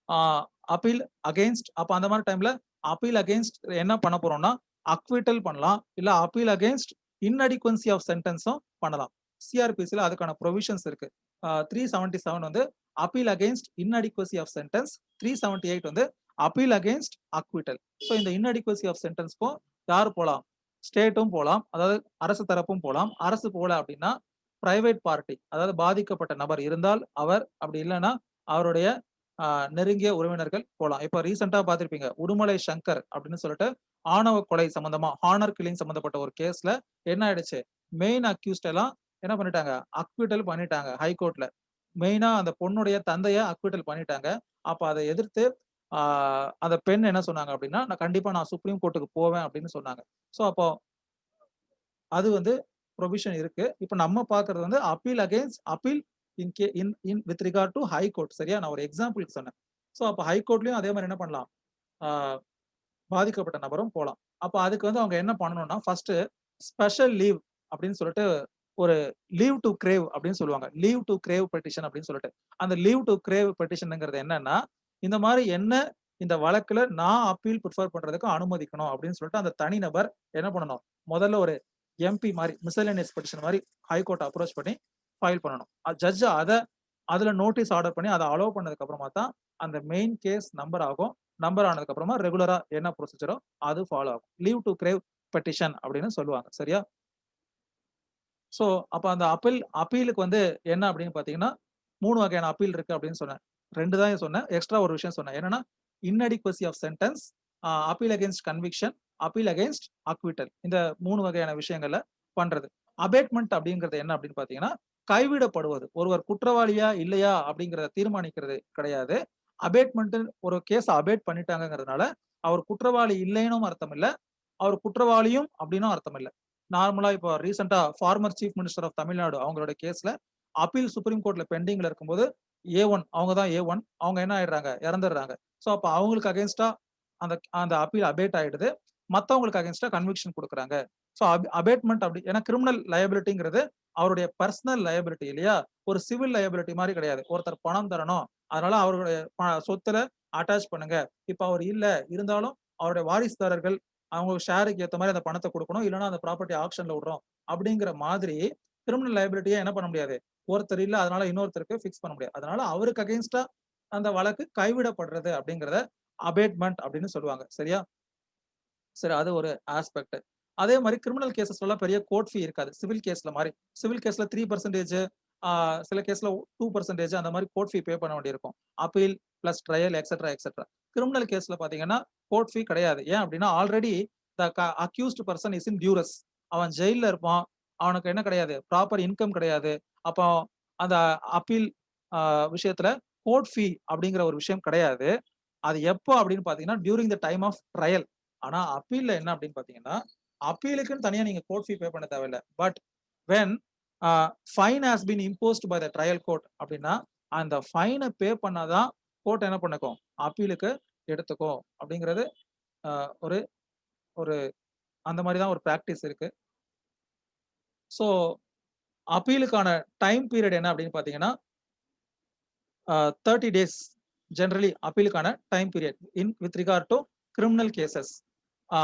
ஆ அப்பீல் அகைன்ஸ்ட் அப்ப அந்த மாரி டைம்ல அப்பீல் அகைன்ஸ்ட் என்ன பண்ண போறோம்னா, அக்விட்டல் பண்ணலாம். இல்ல அப்பீல் அகைன்ஸ்ட் இன்அடிக்வன்சி ஆஃப் சென்டென்ஸும் பண்ணலாம். சிஆர்பிசில அதுக்கான புரோவிஷன்ஸ் இருக்கு. 377 வந்து appeal against inadequacy of sentence. 378 வந்து அப்பீல் அகைன்ஸ்ட் அக்விட்டல். ஸோ இந்த இன்அடிக்வசி ஆஃப் சென்டென்ஸ்க்கும் யார் போலாம்? ஸ்டேட்டும் போலாம். அதாவது அரசு தரப்பும் போலாம். அரசு போல அப்டின்னா, பிரைவேட் பார்ட்டி அதாவது பாதிக்கப்பட்ட நபர் இருந்தால் அவர், அப்படி இல்லன்னா அவருடைய நெருங்கிய உறவினர்கள் போலாம். இப்ப ரீசென்ட்டா பார்த்திருப்பீங்க. உடுமலை சங்கர் அப்படின்னு சொல்லிட்டு ஆணவ கொலை சம்பந்தமா ஹானர் கில்லிங் சம்பந்தப்பட்ட ஒரு கேஸ்ல என்ன ஆயிடுச்சு? மெயின் அக்யூஸ்ட் எல்லாம் என்ன பண்ணிட்டாங்க? அக்விட்டல் பண்ணிட்டாங்க ஹைகோர்ட்ல. மெயினா அந்த பொண்ணுடைய தந்தைய அக்விட்டல் பண்ணிட்டாங்க. அப்ப அத எதிர்த்து ஆ அந்த பெண் என்ன சொன்னாங்க அப்படின்னா, கண்டிப்பா நான் சுப்ரீம் கோர்ட்க்கு போவேன் அப்படின்னு சொன்னாங்க. சோ அப்போ அது வந்து புரோவிஷன் இருக்கு. இப்ப நம்ம பார்க்கிறது வந்து appeal against appeal in K in in with regard to high court. சரியா? நான் ஒரு எக்ஸாம்பிள்க்கு சொன்னேன். சோ அப்ப ஹை கோர்ட்லயும் அதே மாரி என்ன பண்ணலாம்? ஆ பாதிக்கப்பட்ட நபரும் போலாம். அப்ப அதுக்கு வந்து அவங்க என்ன பண்ணணும்னா, ஃபர்ஸ்ட்டு ஸ்பெஷல் லீவ் அப்படின்னு சொல்லிட்டு ஒரு லீவ் டூ கிரேவ் அப்படின்னு சொல்லுவாங்க. லீவ் டூ கிரேவ் பெட்டிஷன் அப்படின்னு சொல்லிட்டு. அந்த லீவ் டூ கிரேவ் பெட்டிஷன்ங்கிறது என்னன்னா, இந்த மாரி என்ன இந்த வழக்குல நான் அப்பீல் பிரிஃபர் பண்றதுக்கு அனுமதிக்கணும் அப்படின்னு சொல்லிட்டு அந்த தனிநபர் என்ன பண்ணணும்? முதல்ல ஒரு எம்பி மாரி மிஸ்செலேனியஸ் பெட்டிஷன் மாரி ஹைகோர்ட் அப்ரோச் பண்ணி ஃபைல் பண்ணணும். ஜட்ஜ் அதுல நோட்டீஸ் ஆர்டர் பண்ணி அத அலோவ் பண்ணதுக்கு அப்புறமா தான் அந்த மெயின் கேஸ் நம்பர் ஆகும். நம்பர் ஆனதுக்கு அப்புறமா ரெகுலரா என்ன ப்ரொசீஜரோ அது ஃபாலோ ஆகும். லீவ் டூ கிரேவ் பெட்டிஷன் அப்படின்னு சொல்லுவாங்க. சரியா? சோ, அப்ப அந்த அப்பீலுக்கு வந்து என்ன அப்படின்னு பார்த்தீங்கன்னா, 3 வகையான அப்பீல் இருக்கு அப்படின்னு சொன்னேன். 2 தான் சொன்னேன். எக்ஸ்ட்ரா ஒரு விஷயம் சொன்னேன். என்னன்னா, inadequacy of sentence, appeal against conviction, appeal against acquittal. இந்த 3 வகையான விஷயங்கள்ல பண்றது. அபேட்மென்ட் அப்படிங்கிறது என்ன அப்படின்னு பார்த்தீங்கன்னா, கைவிடப்படுவது. ஒருவர் குற்றவாளியா, இல்லையா அப்படிங்கிறத தீர்மானிக்கிறது கிடையாது. அபேட்மென்ட் ஒரு கேஸ அபேட் பண்ணிட்டாங்கங்கிறதுனால, அவர் குற்றவாளி இல்லைன்னும் அர்த்தம் இல்ல. அவர் குற்றவாளியும் அப்படின்னும் அர்த்தம் இல்ல. நார்மலா இப்போ ரீசென்ட்டா former chief minister of Tamil Nadu அவங்களோட கேஸ்ல அப்பீல் சுப்ரீம் கோர்ட்ல பெண்டிங்ல இருக்கும்போது அவங்க தான் A1 அவங்க என்ன ஆயிடுறாங்க? இறந்துடுறாங்க. சோ அப்ப அவங்களுக்கு அகைன்ஸ்டா அந்த அந்த அப்பீல் அபேட் ஆயிடுது. மத்தவங்களுக்கு அகைன்ஸ்டா கன்விக்ஷன் குடுக்குறாங்க. சோ அபேட்மென்ட் அப்படி ஏன்னா கிரிமினல் லயபிலிட்டிங்கிறது அவருடைய பர்சனல் லயபிலிட்டி இல்லையா? ஒரு சிவில் லயபிலிட்டி மாரி கிடையாது. ஒருத்தர் பணம் தரணும். அதனால அவருடைய சொத்துல அட்டாச் பண்ணுங்க. இப்ப அவர் இல்ல. இருந்தாலும் அவருடைய வாரிசுதாரர்கள் அவங்க ஷேருக்கு ஏத்த மாரி அந்த பணத்த குடுக்கணும். இல்லன்னா அந்த ப்ராப்பர்ட்டி ஆக்ஷன்ல விடுறோம். அப்படிங்கிற மாதிரி கிரிமினல் லயபிலிட்டிய என்ன பண்ண முடியாது? ஒருத்தர் இல்ல அதனால இன்னொருத்தருக்கு ஃபிக்ஸ் பண்ண முடியாது. அதனால அவருக்கு அகைன்ஸ்டா அந்த வழக்கு கைவிடப்படுறது அப்படிங்கிறத அபேட்மென்ட் அப்படின்னு சொல்லுவாங்க. சரியா? சரி அது ஒரு ஆஸ்பெக்ட். அதே மாரி கிரிமினல் கேஸஸ்லலாம் பெரிய கோர்ட் ஃபீ இருக்காது. சிவில் கேஸ்ல மாரி. சிவில் கேஸ்ல 3% ஆ சில கேஸ்ல 2% அந்த மாரி கோர்ட் ஃபீ பே பண்ண வேண்டியிருக்கும். Appeal plus trial etcetera, etcetera. Criminal கேஸ்ல பார்த்தீங்கன்னா, கோர்ட் ஃபீ கிடையாது. ஏன் அப்டின்னா, already accused person is in duress. அவன் ஜெயில்ல இருப்பான். அவனுக்கு என்ன கிடையாது? ப்ராப்பர் இன்கம் கிடையாது. அப்போ அந்த அப்பீல் ஆ விஷயத்துல கோர்ட் ஃபீ அப்டிங்கிற ஒரு விஷயம் கிடையாது. அது எப்போ அப்படின்னு பார்த்தீங்கன்னா, during the time of trial. ஆனா அப்பீல்ல என்ன அப்படின்னு பார்த்தீங்கன்னா, அப்பீலுக்குன்னு தனியா நீங்க கோர்ட் ஃபீ பே பண்ண தேவையில்ல. But when a fine has been imposed by the trial court அப்படின்னா, அந்த ஃபைன பே பண்ணா தான் கோர்ட் என்ன பண்ணுக்கும்? அப்பீலுக்கு எடுத்துக்கும். அப்படிங்கிறது அ ஒரு ஒரு அந்த மாரி தான் ஒரு பிராக்டிஸ் இருக்கு. ஸோ அப்பீலுக்கான டைம் பீரியட் என்ன அப்படின்னு பார்த்தீங்கன்னா, 30 டேஸ் ஜெனரலி அப்பீலுக்கான time period with regard to criminal cases. Ah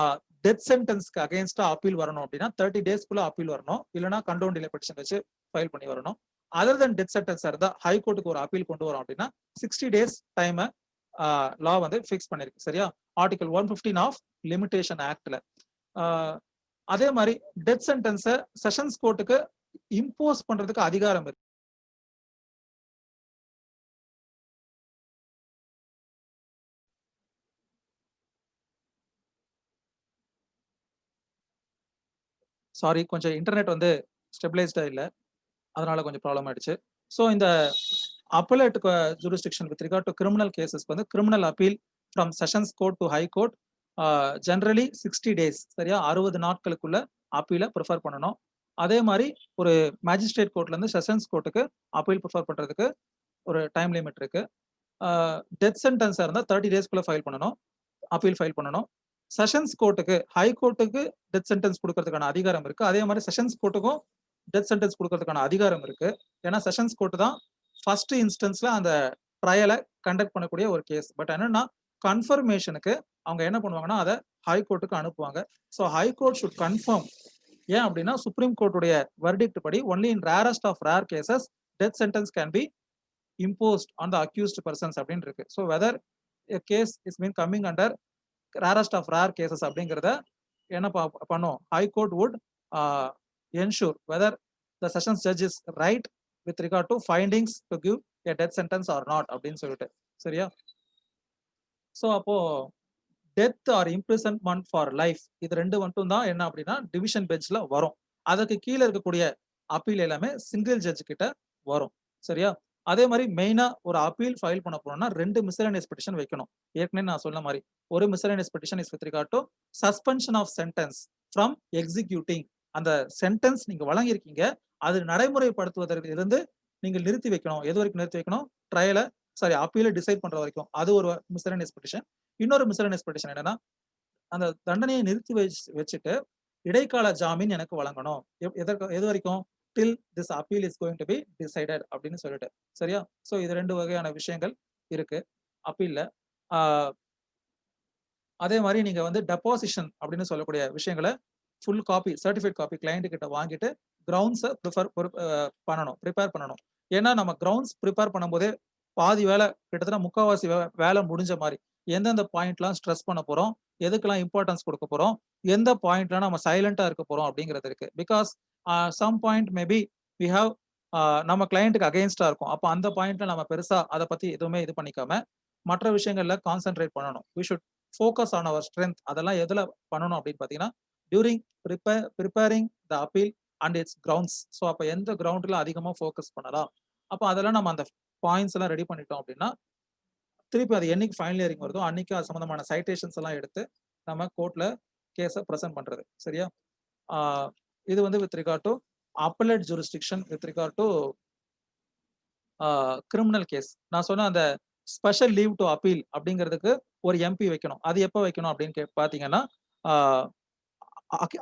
death சென்டென்ஸ்க்கு அகைன்ஸ்டா அப்பீல் வரணும் அப்படின்னா 30 டேஸ்க்குள்ள அப்பீல் வரணும். இல்லன்னா கண்டோம் டிலே பெட்டிஷன் வச்சு ஃபைல் பண்ணி வரணும். அதர் தென் டெத் சென்டென்ஸா இருந்தா ஹை கோர்ட்டுக்கு ஒரு அப்பீல் கொண்டு வரோம் அப்படின்னா 60 டேஸ் டைம லா வந்து ஃபிக்ஸ் பண்ணிருக்கு. சரியா? ஆர்டிகல் 115 ஆஃப் லிமிடேஷன் ஆக்ட்ல. ஆ அதே மாரி டெத் சென்டென்ஸ செஷன்ஸ் கோர்ட்டுக்கு இம்போஸ் பண்றதுக்கு அதிகாரம் இருக்கு. சாரி கொஞ்சம் இன்டர்நெட் வந்து ஸ்டெபிலைஸ்டா இல்ல. அதனால கொஞ்சம் ப்ராப்ளம் ஆயிடுச்சு. ஸோ இந்த appellate jurisdiction with regard to criminal கேஸஸ்க்கு வந்து criminal appeal from sessions court to high court generally 60 days சரியா? 60 நாட்களுக்குள்ள அப்பீல பிரிஃபர் பண்ணணும். அதே மாரி ஒரு மேஜிஸ்ட்ரேட் கோர்ட்ல இருந்து செஷன்ஸ் கோர்ட்டுக்கு அப்பீல் பிரிஃபர் பண்றதுக்கு ஒரு டைம் லிமிட் இருக்கு. டெத் சென்டென்ஸா இருந்தா 30 டேஸ்க்குள்ள ஃபைல் பண்ணணும். அப்பீல் ஃபைல் பண்ணணும். செஷன்ஸ் கோர்ட்டுக்கு, ஹை கோர்ட்டுக்கு டெத் சென்டென்ஸ் குடுக்கறதுக்கான அதிகாரம் இருக்கு. அதே மாரி செஷன்ஸ் கோர்ட்டுக்கும் டெத் சென்டென்ஸ் குடுக்கறதுக்கான அதிகாரம் இருக்கு. ஏன்னா செஷன்ஸ் கோர்ட் தான் ஃபர்ஸ்ட் இன்ஸ்டன்ஸ்ல அந்த ட்ரையல கண்டக்ட் பண்ணக்கூடிய ஒரு கேஸ். பட் என்னன்னா, கன்ஃபர்மேஷனுக்கு அவங்க என்ன பண்ணுவாங்கன்னா, அத ஹை கோர்ட்டுக்கு அனுப்புவாங்க. So high court should confirm. ஏன் அப்டின்னா, சுப்ரீம் கோர்ட்டுடைய வெர்டிக்ட் படி only in rarest of rare cases death sentence can be imposed on the accused persons அப்படின்னு இருக்கு. So whether a case is been coming under rarest of rare cases அப்படிங்கிறத என்ன பண்ணும்? High court would ensure whether the sessions judge is right with regard to findings to give a death sentence or not அப்படின்னு சொல்லிட்டு. சரியா? So அப்போ death R இம்ப்ரிசன்மென்ட் for life இது 2 மட்டும் தான் என்ன அப்படின்னா டிவிஷன் பெஞ்ச்ல வரும். அதுக்கு கீழ இருக்கக்கூடிய அப்பீல் எல்லாமே சிங்கிள் ஜட்ஜ் கிட்ட வரும். சரியா? அதே மாரி மெயினா ஒரு அப்பீல் ஃபைல் பண்ண போறோம்னா 2 மிஸ்செலேனியஸ் பெட்டிஷன் வைக்கணும். ஏற்கனவே நான் சொன்ன மாரி. ஒரு miscellaneous petition is with regard to suspension of sentence from executing. அந்த சென்டென்ஸ் நீங்க வழங்கியிருக்கீங்க. அது நடைமுறைப்படுத்துவதற்கு இருந்து நீங்க நிறுத்தி வைக்கணும். எது வரைக்கும் நிறுத்தி வைக்கணும்? ட்ரையல அப்பீல டிசைட் பண்ற வரைக்கும். அது ஒரு மிஸ்செலேனியஸ் பெட்டிஷன். இன்னொரு மிஸ்செலேனியஸ் பெட்டிஷன் என்னன்னா, அந்த தண்டனையை நிறுத்தி வச்சுட்டு இடைக்கால ஜாமீன் எனக்கு வழங்கணும். எது வரைக்கும்? Till this appeal is going to be decided அப்படின்னு சொல்லிட்டு. சரியா? சோ இது 2 வகையான விஷயங்கள் இருக்கு அப்பீல்ல. ஆ அதே மாரி நீங்க வந்து டெபாசிஷன் அப்படின்னு சொல்லக்கூடிய விஷயங்கள full copy, certified copy client கிட்ட வாங்கிட்டு கிரவுண்ட்ஸ பிரிப்பேர் பண்ணணும். ஏன்னா நம்ம கிரவுண்ட்ஸ் பிரிப்பேர் பண்ணும்போதே பாதி வேலை கிட்டத்தட்ட முக்காவாசி வேலை முடிஞ்ச மாரி. எந்தெந்த பாயிண்ட்லாம் ஸ்ட்ரெஸ் பண்ண போறோம், எதுக்கெல்லாம் இம்பார்ட்டன்ஸ் குடுக்க போறோம், எந்த பாயிண்ட்ல நம்ம சைலன்ட்டா இருக்க போறோம் அப்படிங்கிறது இருக்கு. Because some point may be we have நம்ம கிளையன்ட்க்கு அகைன்ஸ்ட்டா இருக்கும். அப்ப அந்த பாயிண்ட்ல நம்ம பெருசா அத பத்தி எதுவுமே இது பண்ணிக்காம, மற்ற விஷயங்கள்ல கான்சன்ட்ரேட் பண்ணணும். We should focus on our strength. அதெல்லாம் எதுல பண்ணணும் அப்படின்னு பார்த்தீங்கன்னா, during preparing the appeal and its grounds. So அப்ப எந்த கிரவுண்ட்ல அதிகமா ஃபோக்கஸ் பண்ணலாம். அப்ப அதெல்லாம் நம்ம அந்த பாயிண்ட்ஸ் எல்லாம் ரெடி பண்ணிட்டோம் அப்படின்னா, திருப்பி அது என்னைக்கு ஃபைனல் ஹியரிங் வருதோ, அன்னைக்கு அது சம்பந்தமான சைட்டேஷன்ஸ் எல்லாம் எடுத்து நம்ம கோர்ட்ல கேஸ பிரசன்ட் பண்றது. சரியா? ஆ இது வந்து with regard to appellate jurisdiction with regard to criminal case. நான் சொன்ன அந்த ஸ்பெஷல் லீவ் டு அப்பீல் அப்படிங்கிறதுக்கு ஒரு எம்பி வைக்கணும். அது எப்ப வைக்கணும் அப்படின்னு பார்த்தீங்கன்னா, ஆ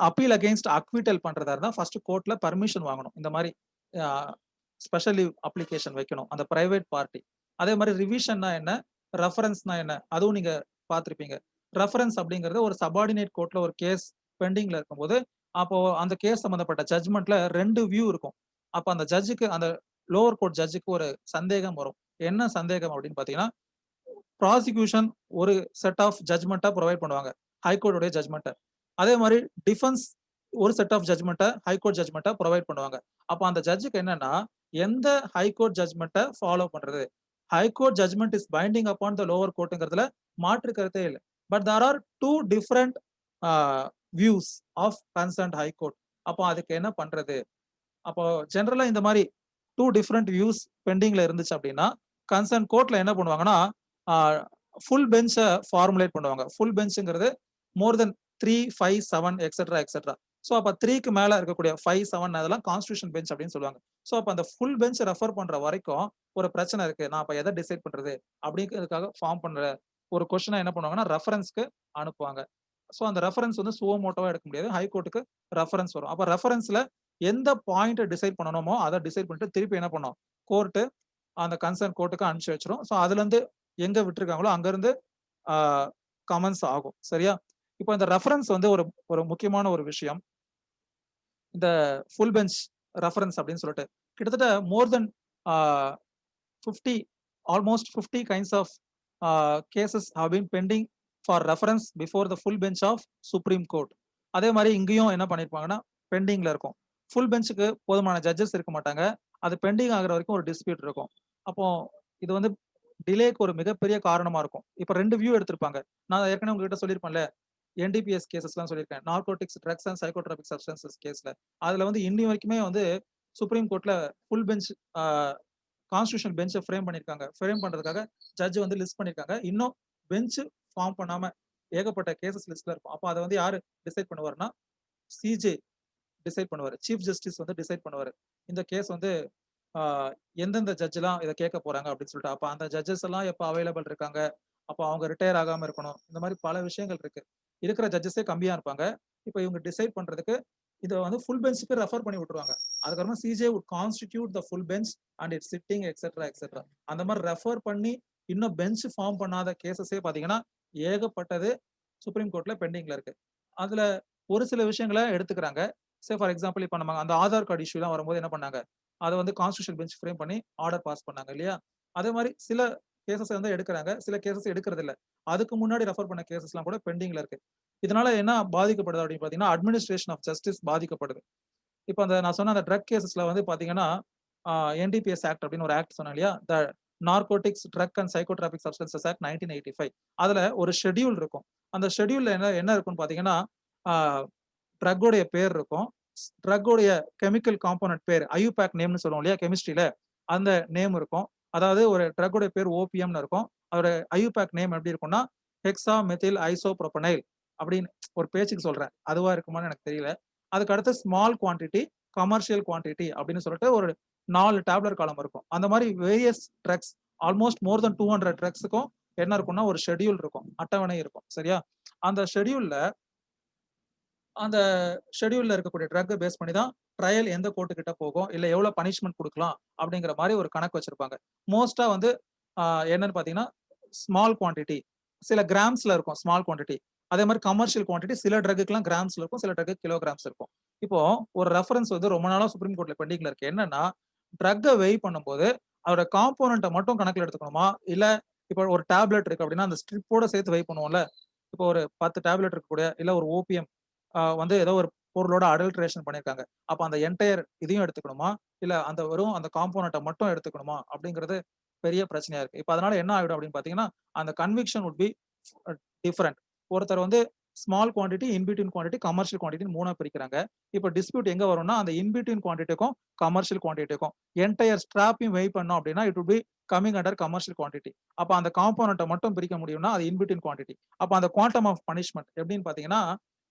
அப்பீல் அகைன்ஸ்ட் அக்விட்டல் பண்றதா இருந்தா ஃபர்ஸ்ட் கோர்ட்ல பர்மிஷன் வாங்கணும். இந்த மாரி அ ஸ்பெஷல் லீவ் அப்ளிகேஷன் வைக்கணும். அந்த பிரைவேட் பார்ட்டி. அதே மாரி ரிவிஷன்னா என்ன? ரெஃபரன்ஸ்னா என்ன? அதுவும் நீங்க பார்த்திருப்பீங்க. ரெஃபரன்ஸ் அப்படிங்கிறது ஒரு சபார்டினேட் கோர்ட்ல ஒரு கேஸ் பெண்டிங்ல இருக்கும்போது, அப்போ அந்த கேஸ் சம்பந்தப்பட்ட ஜட்ஜ்மெண்ட்ல 2 வியூ இருக்கும். அப்ப அந்த ஜட்ஜுக்கு அந்த லோவர் கோர்ட் ஜட்ஜுக்கு ஒரு சந்தேகம் வரும். என்ன சந்தேகம் அப்படின்னு பார்த்தீங்கன்னா, ப்ராசிக்யூஷன் ஒரு செட் ஆஃப் ஜட்ஜ்மெண்ட்ட புரொவைட் பண்ணுவாங்க. ஹைகோர்ட் உடைய ஜட்ஜ்மெண்ட்ட. அதே மாரி டிஃபென்ஸ் ஒரு செட் ஆஃப் ஜட்ஜ்மெண்ட்ட ஹைகோர்ட் ஜட்ஜ்மெண்ட்ட புரொவைட் பண்ணுவாங்க. அப்ப அந்த ஜட்ஜுக்கு என்னன்னா, எந்த ஹைகோர்ட் ஜட்ஜ்மெண்ட்ட ஃபாலோ பண்றது? High court judgment is binding upon the lower கோர்ட்ங்கிறதுல மாற்று கருத்தே இல்ல. But there are 2 different a views of concerned high court. அப்போ அதுக்கு என்ன பண்றது? அப்போ ஜெனரலா இந்த மாரி 2 டிஃபரண்ட் வியூஸ் பெண்டிங்ல இருந்துச்சு அப்டின்னா, கன்சர்ன் கோர்ட்ல என்ன பண்ணுவாங்கன்னா, ஆ ஃபுல் பெஞ்ச்ச ஃபார்முலேட் பண்ணுவாங்க. ஃபுல் பெஞ்ச்ங்கிறது மோர் தென் 3, 5, 7 எக்ஸெட்ரா, எக்ஸெட்ரா. சோ அப்ப 3க்கு மேல இருக்கக்கூடிய 5, 7 அதெல்லாம் கான்ஸ்டிடியூஷன் பெஞ்ச் அப்டின்னு சொல்லுவாங்க. சோ அப்ப அந்த ஃபுல் பெஞ்ச் ரெஃபர் பண்ற வரைக்கும் ஒரு பிரச்சனை இருக்கு. நான் அப்ப எத டிசைட் பண்றது? அப்டிங்கிறதுக்காக ஃபார்ம் பண்ற ஒரு கொஸ்டின என்ன பண்ணுவாங்கன்னா, ரெஃபரன்ஸ்க்கு அனுப்புவாங்க. சோ அந்த ரெஃபரன்ஸ் வந்து சுவோ மோட்டோவா எடுக்க முடியாது. ஹைகோர்ட்க்கு ரெஃபரன்ஸ் வரும். அப்ப ரெஃபரன்ஸ்ல எந்த பாயிண்ட்ட டிசைட் பண்ணணுமோ, அத டிசைட் பண்ணிட்டு திருப்பி என்ன பண்ணும்? கோர்ட் அந்த கன்சர்ன் கோர்ட்க்கு அனுப்பிச்சு வச்சுரும். சோ அதுலருந்து எங்க விட்டுருக்காங்களோ அங்கருந்து ஆ கமெண்ட்ஸ் ஆகும். சரியா? இப்போ இந்த ரெஃபரன்ஸ் வந்து ஒரு ஒரு முக்கியமான ஒரு விஷயம். இந்த ஃபுல் பெஞ்ச் ரெஃபரன்ஸ் அப்படின்னு சொல்லிட்டு கிட்டத்தட்ட more than ah 50 almost 50 kinds of cases have been pending for reference before the full bench of supreme court. அதே மாரி இங்கேயும் என்ன பண்ணியிருப்பாங்கன்னா, பெண்டிங்ல இருக்கும். ஃபுல் பெஞ்சுக்கு போதுமான ஜட்ஜஸ் இருக்க மாட்டாங்க. அது பெண்டிங் ஆகுற வரைக்கும் ஒரு டிஸ்பியூட் இருக்கும். அப்போ இது வந்து டிலேக்கு ஒரு மிகப்பெரிய காரணமா இருக்கும். இப்ப 2 வியூ எடுத்திருப்பாங்க. நான் ஏற்கனவே உங்ககிட்ட சொல்லியிருப்பேன்ல, என்டிபிஎஸ் கேஸஸ்லாம் சொல்லியிருக்கேன். Narcotics, drugs and psychotropic substances கேஸ்ல. அதுல வந்து இன்னி வரைக்குமே வந்து சுப்ரீம் கோர்ட்ல ஃபுல் பெஞ்ச் ஆ கான்ஸ்டிடியூஷன் பெஞ்ச ஃப்ரேம் பண்ணியிருக்காங்க. ஃப்ரேம் பண்றதுக்காக ஜட்ஜ் வந்து லிஸ்ட் பண்ணியிருக்காங்க. இன்னும் பெஞ்ச் ஃபார்ம் பண்ணாம ஏகப்பட்ட கேஸஸ் லிஸ்ட்ல இருக்கும். அப்ப அத வந்து யாரு டிசைட் பண்ணுவாருன்னா, சிஜே டிசைட் பண்ணுவாரு. சீஃப் ஜஸ்டிஸ் வந்து டிசைட் பண்ணுவாரு. இந்த கேஸ் வந்து ஆ எந்தெந்த ஜட்ஜ்லாம் இத கேட்க போறாங்க அப்படின்னு சொல்லிட்டு. அப்ப அந்த ஜட்ஜஸ் எல்லாம் எப்ப அவைலபிள் இருக்காங்க? அப்ப அவங்க ரிட்டயர் ஆகாம இருக்கணும். இந்த மாரி பல விஷயங்கள் இருக்கு. இருக்கிற ஜட்ஜஸே கம்மியா இருப்பாங்க. இப்ப இவங்க டிசைட் பண்றதுக்கு இத வந்து ஃபுல் பெஞ்ச்க்கு ரெஃபர் பண்ணி விட்டுருவாங்க. அதுக்கப்புறமா CJ would constitute the full bench and it's sitting etcetera, etcetera. அந்த மாரி ரெஃபர் பண்ணி இன்னும் பெஞ்ச் ஃபார்ம் பண்ணாத கேஸஸே பார்த்தீங்கன்னா, ஏகப்பட்டது சுப்ரீம் கோர்ட்ல பெண்டிங்ல இருக்கு. அதுல ஒரு சில விஷயங்கள எடுத்துக்கிறாங்க. ஃபார் எக்ஸாம்பிள் இப்ப நம்ம அந்த ஆதார் கார்டு இஷ்யூலாம் வரும்போது என்ன பண்ணாங்க? அத வந்து கான்ஸ்டிடியூஷன் பெஞ்ச் ஃப்ரேம் பண்ணி ஆர்டர் பாஸ் பண்ணாங்க இல்லையா? அதே மாரி சில கேஸஸ் வந்து எடுக்குறாங்க. சில கேஸஸ் எடுக்குறதில்ல. அதுக்கு முன்னாடி ரெஃபர் பண்ண கேஸஸ்லாம் கூட பெண்டிங்ல இருக்கு. இதனால என்ன பாதிக்கப்படுது அப்படின்னு பார்த்தீங்கன்னா, அட்மினிஸ்ட்ரேஷன் ஆஃப் ஜஸ்டிஸ் பாதிக்கப்படுது. இப்ப அந்த நான் சொன்ன அந்த ட்ரக் கேஸஸ்ல வந்து பார்த்தீங்கன்னா, என்டிபிஎஸ் ஆக்ட் அப்படின்னு ஒரு ஆக்ட் சொன்னேன் இல்லையா? The narcotics drug and psychotropic substances act 1985. அதுல ஒரு ஷெட்யூல் இருக்கும். அந்த ஷெட்யூல்ல என்ன என்ன இருக்கும்னு பாத்தீங்கன்னா ட்ரக்கோடைய பேர் இருக்கும், ட்ரக்கோடைய கெமிக்கல் காம்போனன்ட் பேர், ஐயூபேக் நேம்னு சொல்லுவோம் இல்லையா கெமிஸ்ட்ரியில, அந்த நேம் இருக்கும். அதாவது ஒரு ட்ரக்கோடைய பேர் ஓபிஎம்னு இருக்கும், அதோட ஐயூபேக் நேம் எப்படி இருக்கும்னா ஹெக்ஸா மெத்தில் ஐசோப்ரோபனைல் அப்படின்னு ஒரு பேச்சுக்கு சொல்றேன், அதுவா இருக்குமான்னு எனக்கு தெரியல. அதுக்கு அடுத்து ஸ்மால் குவான்டிட்டி, கமர்ஷியல் குவான்டிட்டி அப்படின்னு சொல்லிட்டு ஒரு 4 டேப்லெட் காலம் இருக்கும். அந்த மாதிரி வேரியஸ் ட்ரக்ஸ், ஆல்மோஸ்ட் மோர் தென் 200 ட்ரக்ஸுக்கும் என்ன இருக்கும்னா ஒரு ஷெட்யூல் இருக்கும், அட்டவணை இருக்கும். சரியா? அந்த ஷெட்யூல்ல அந்த ஷெட்யூல்ல இருக்கக்கூடிய ட்ரக் பேஸ் பண்ணி தான் ட்ரையல் எந்த கோர்ட்டு கிட்ட போகும், இல்ல எவ்வளவு பனிஷ்மெண்ட் கொடுக்கலாம் அப்படிங்கிற மாதிரி ஒரு கணக்கு வச்சிருப்பாங்க. மோஸ்டா வந்து என்னன்னு பாத்தீங்கன்னா ஸ்மால் குவான்டிட்டி, சில கிராம்ஸ்ல இருக்கும் ஸ்மால் குவான்டிட்டி. அதே மாதிரி கமர்ஷியல் குவான்டிட்டி சில ட்ரக்குலாம் கிராம்ஸ்ல இருக்கும், சில ட்ரக் கிலோகிராம்ஸ் இருக்கும். இப்போ ஒரு ரெஃபரன்ஸ் வந்து ரொம்ப நாளா சுப்ரீம் கோர்ட்ல பெண்டிங்ல இருக்கு. என்னன்னா ட்ரக்கை வெய் பண்ணும்போது அதோட காம்போனண்ட்டை மட்டும் கணக்குல எடுத்துக்கணுமா, இல்ல இப்போ ஒரு டேப்லெட் இருக்கு அப்படின்னா அந்த ஸ்ட்ரிப்போட சேர்த்து வெய் பண்ணுவோம்ல. இப்போ ஒரு 10 டேப்லெட் இருக்கக்கூடிய இல்ல ஒரு ஓபிஎம் வந்து ஏதோ ஒரு பொருளோட அடல்ட்ரேஷன் பண்ணியிருக்காங்க. அப்ப அந்த என்டையர் இதையும் எடுத்துக்கணுமா, இல்ல அந்த வெறும் அந்த காம்போனண்ட்டை மட்டும் எடுத்துக்கணுமா அப்படிங்கிறது பெரிய பிரச்சனையா இருக்கு. இப்ப அதனால என்ன ஆயிடும் அப்படின்னு பாத்தீங்கன்னா அந்த கன்விக்ஷன் வுட் பி டிஃபரண்ட். ஒருத்தர் வந்து small quantity, in between quantity, commercial quantity 3ஆ பிரிக்கிறாங்க. இப்ப டிஸ்பியூட் எங்க வரும்னா அந்த இன்பிட்வீன் குவான்டிட்டிக்கும் கமர்ஷியல் குவான்டிட்டிக்கும் என்டையர் ஸ்ட்ராப்பையும் வெய் பண்ணோம் அப்படின்னா it would be coming under commercial quantity. அப்ப அந்த காம்போனண்ட்டை மட்டும் பிரிக்க முடியும்னா அது இன்பிட்வீன் குவான்டிட்டி. அப்ப அந்த குவாண்டம் ஆஃப் பனிஷ்மெண்ட் எப்படின்னு பாத்தீங்கன்னா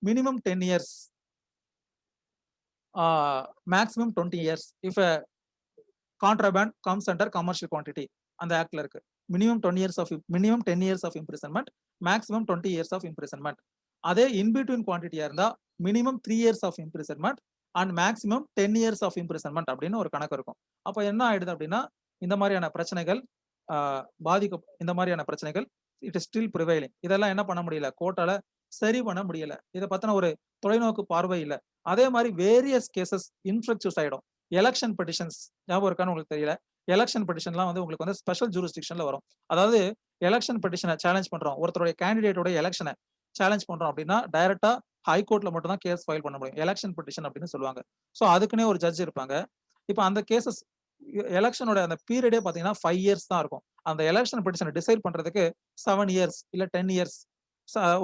minimum 10 years, maximum 20 years if contraband comes under commercial quantity. அந்த ஆக்ட்ல இருக்கு. Minimum 10 years of imprisonment, maximum 20 years of imprisonment. அதே இன்பிட்வீன் குவான்டிட்டியா இருந்தா minimum 3 years of imprisonment and maximum 10 years of imprisonment அப்படின்னு ஒரு கணக்கு இருக்கும். அப்ப என்ன ஆயிடுது அப்படின்னா இந்த மாதிரியான பிரச்சனைகள் இந்த மாதிரியான பிரச்சனைகள் இட் இஸ் ஸ்டில் ப்ரிவைலிங். இதெல்லாம் என்ன பண்ண முடியல, கோர்ட்டால சரி பண்ண முடியல. இதை பத்தின ஒரு தொலைநோக்கு பார்வை இல்லை. அதே மாதிரி வேரியஸ் கேசஸ் இன்ஃபிளக்சுவஸ் ஆயிடும். எலெக்ஷன் பெட்டிஷன்ஸ் ஞாபகம் இருக்கான்னு உங்களுக்கு தெரியல. எலெக்ஷன் பெட்டிஷன்லாம் வந்து உங்களுக்கு வந்து ஸ்பெஷல் ஜூரிஸ்டிக்ஷன்ல வரும். அதாவது எலெக்ஷன் பெட்டிஷனை சேலஞ்ச் பண்றோம், ஒருத்தருடைய கேண்டிடேட்டோட எலெக்ஷனை சேலஞ்ச் பண்றோம் அப்படின்னா டைரக்டா ஹைகோர்ட்ல மட்டும் தான் கேஸ் ஃபைல் பண்ண முடியும், எலெக்ஷன் பெட்டிஷன் அப்படின்னு சொல்லுவாங்க. ஸோ அதுக்குன்னே ஒரு ஜட்ஜ் இருப்பாங்க. இப்போ அந்த கேசஸ் எலெக்ஷனோட அந்த பீரியடே பாத்தீங்கன்னா 5 இயர்ஸ் தான் இருக்கும். அந்த எலெக்ஷன் பெட்டிஷனை டிசைட் பண்றதுக்கு 7 இயர்ஸ் இல்ல 10 இயர்ஸ்.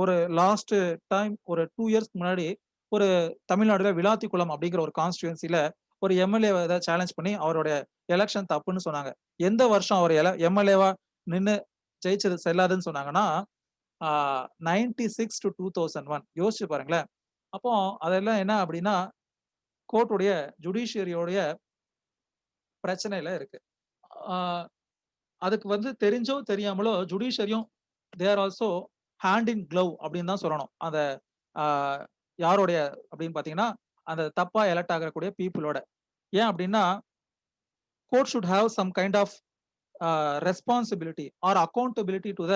ஒரு லாஸ்ட் டைம் ஒரு 2 இயர்ஸ்க்கு முன்னாடி ஒரு தமிழ்நாடுல விளாத்திக்குளம் அப்படிங்கிற ஒரு கான்ஸ்டியூன்சில ஒரு எம்எல்ஏ சேலஞ்ச் பண்ணி அவருடைய எலெக்ஷன் தப்புன்னு சொன்னாங்க. எந்த வருஷம் அவர் எம்எல்ஏவா நின்னு ஜெயிச்சது செல்லாதுன்னு சொன்னாங்கன்னா 96 to 2001. யோசிச்சு பாருங்களேன். அப்போ அதெல்லாம் என்ன அப்படின்னா கோர்ட்டுடைய ஜுடிஷியரியோடைய பிரச்சனையில இருக்கு. ஆஹ் அதுக்கு வந்து தெரிஞ்சோ தெரியாமலோ ஜுடிஷியரியும் they are also hand in glove அப்படின்னு தான் சொல்லணும். அந்த யாருடைய அப்படின்னு பாத்தீங்கன்னா அந்த தப்பா எலெக்ட் ஆகக்கூடிய பீப்புளோட. ஏன் அப்படின்னா court should have some kind of responsibility or accountability to the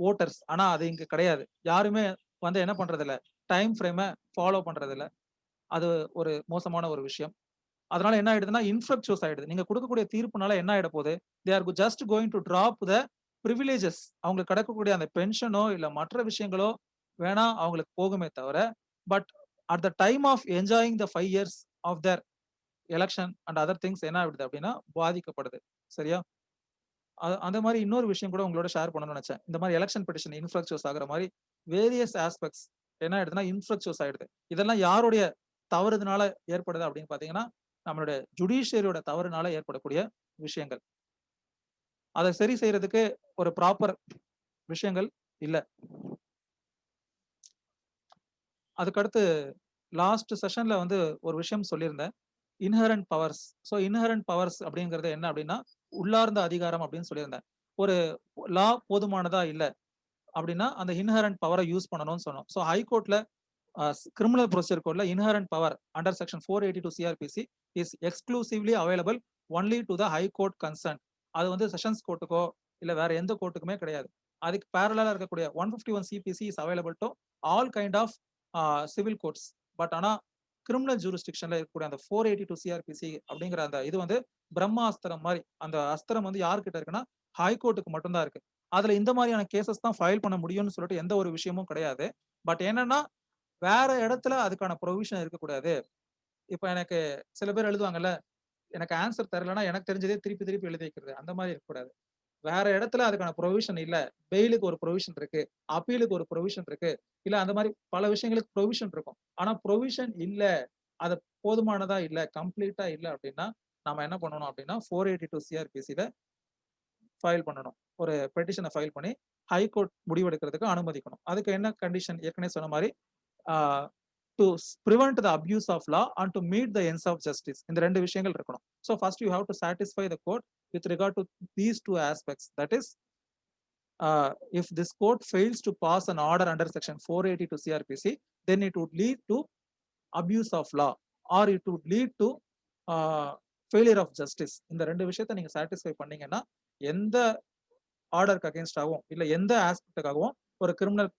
voters. ஆனா அது இங்க கிடையாது. யாருமே வந்து என்ன பண்றது இல்ல, டைம் ஃப்ரேமை ஃபாலோ பண்றது இல்ல. அது ஒரு மோசமான ஒரு விஷயம். அதனால என்ன ஆயிடுதுன்னா இன்ஃபிளக்சுவஸ் ஆயிடுது. நீங்க கொடுக்கக்கூடிய தீர்ப்புனால என்ன ஆயிட போகுது, they are just going to drop the privileges. அவங்களுக்கு கிடைக்கக்கூடிய அந்த பென்ஷனோ இல்ல மற்ற விஷயங்களோ வேணா அவங்களுக்கு போகுமே தவிர, but at the time of enjoying the 5 years of their election and other things என்ன ஆயிடுது அப்படின்னா பாதிக்கப்படுது. சரியா? அந்த மாதிரி இன்னொரு விஷயம் கூட உங்களோட ஷேர் பண்ணணும்னு நினைச்சேன். இந்த மாதிரி எலெக்ஷன் பெட்டிஷன் இன்ஃபிளக்சுவஸ் ஆகுற மாதிரி வேரியஸ் ஆஸ்பெக்ட்ஸ் என்ன ஆயிடுதுன்னா இன்ஃபிளக்சுவஸ் ஆயிடுது. இதெல்லாம் யாருடைய தவறுதனால ஏற்படுது அப்படின்னு பாத்தீங்கன்னா நம்மளுடைய ஜுடிஷியரியோட தவறுனால ஏற்படக்கூடிய விஷயங்கள். அதை சரி செய்யறதுக்கு ஒரு ப்ராப்பர் விஷயங்கள் இல்ல. அதுக்கடுத்து லாஸ்ட் செஷன்ல வந்து ஒரு விஷயம் சொல்லியிருந்தேன், inherent powers. So inherent powers அப்படிங்கிறது என்ன அப்படின்னா உள்ளார்ந்த அதிகாரம் அப்படின்னு சொல்லியிருந்தேன். ஒரு லா போதுமானதா இல்ல அப்படின்னா அந்த இன்ஹரண்ட் பவரை யூஸ் பண்ணணும்னு சொன்னோம். ஸோ ஹைகோர்ட்ல கிரிமினல் ப்ரொசீஜர் கோட்ல inherent power under section 482 CrPC is exclusively available only to the high court concern. அது வந்து செஷன்ஸ் கோர்ட்டுக்கோ இல்ல வேற எந்த கோர்ட்டுக்குமே கிடையாது. அதுக்கு பேரலா இருக்கக்கூடிய 151 CPC is available to all kind of civil courts. But ஆனா கிரிமினல் ஜூரிஸ்டிக்ஷன்ல இருக்கக்கூடிய அந்த 482 சிஆர்பிசி அப்படிங்கிற அந்த இது வந்து பிரம்மாஸ்திரம் மாதிரி. அந்த அஸ்திரம் வந்து யாருக்கிட்ட இருக்குன்னா ஹைகோர்ட்டுக்கு மட்டும்தான் இருக்கு. அதுல இந்த மாதிரியான கேசஸ் தான் ஃபைல் பண்ண முடியும்னு சொல்லிட்டு எந்த ஒரு விஷயமும் கிடையாது. பட் என்னன்னா வேற இடத்துல அதுக்கான ப்ரொவிஷன் இருக்கக்கூடாது. இப்ப எனக்கு சில பேர் எழுதுவாங்கல்ல, எனக்கு ஆன்சர் தெரியலன்னா எனக்கு தெரிஞ்சதே திருப்பி திருப்பி எழுதி வைக்கிறது அந்த மாதிரி இருக்கக்கூடாது. வேற இடத்துல அதுக்கான ப்ரொவிஷன் இல்ல. பெயிலுக்கு ஒரு ப்ரொவிஷன் இருக்கு. அப்பீலுக்கு ஒரு ப்ரொவிஷன் இருக்கு. இல்ல அந்த மாரி பல விஷயங்களுக்கு ப்ரொவிஷன் இருக்கும். ஆனா ப்ரொவிஷன் இல்ல. அது போதுமானதா இல்ல, கம்ப்ளீட்டா இல்ல அப்டின்னா, நாம என்ன பண்ணணும் அப்டின்னா 482 சிஆர்பிசில ஃபைல் பண்ணணும். ஒரு பெட்டிஷன ஃபைல் பண்ணி ஹைகோர்ட் முடிவெடுக்கிறதுக்கு அனுமதிக்கணும். அதுக்கு என்ன கண்டிஷன் ஏற்கனவே சொன்ன மாரி ah to prevent the abuse of law and to meet the ends of justice. இந்த 2 விஷயங்கள் இருக்கணும். So first you have to satisfy the court with regard to these 2 aspects. That is if this court fails to pass an order under section 482 CRPC, then it would lead to abuse of law or it would lead to uh, failure of justice. இந்த 2 விஷயத்தை நீங்க satisfy பண்ணீங்கன்னா எந்த ஆர்டருக்கு அகைன்ஸ்டாகவும் இல்ல எந்த ஆஸ்பெக்டுக்காகவும் ஒரு criminal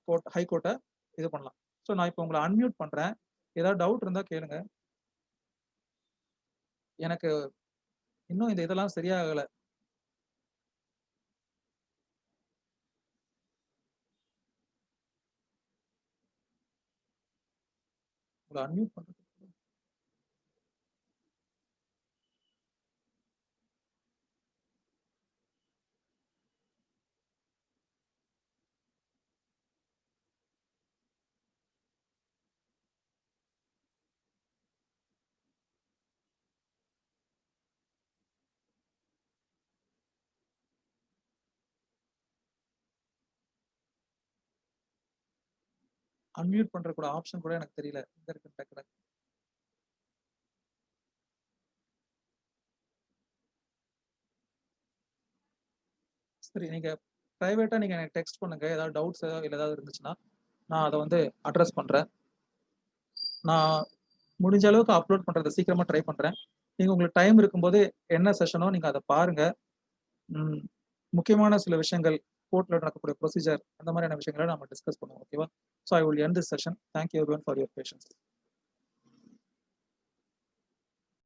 court high கோர்ட்டை இது பண்ணலாம். ஸோ நான் இப்போ உங்களை அன்மியூட் பண்றேன். ஏதாவது டவுட் இருந்தா கேளுங்க. எனக்கு இன்னும் இந்த இதெல்லாம் சரியாகல. உங்களை அன்மியூட் பண்றது அன்மியூட் பண்ற கூட ஆப்ஷன் கூட எனக்கு தெரியல. எங்க இருக்குன்னு டக்குனு. சரி, நீங்க பிரைவேட்டா நீங்க எனக்கு டெக்ஸ்ட் பண்ணுங்க. ஏதாவது டவுட்ஸ் இல்ல ஏதாவது இருந்துச்சுன்னா நான் அதை வந்து அட்ரஸ் பண்றேன். நான் முடிஞ்ச அளவுக்கு அப்லோட் பண்றதை சீக்கிரமா ட்ரை பண்றேன். நீங்க உங்களுக்கு டைம் இருக்கும்போது என்ன செஷனோ நீங்க அதை பாருங்க. முக்கியமான சில விஷயங்கள் கோர்ட்ல நடக்கக்கூடிய ப்ரொசீஜர் அந்த மாதிரியான விஷயங்களை நம்ம டிஸ்கஸ் பண்ணுவோம். ஓகேவா? So I will end this session. Thank you everyone for your patience.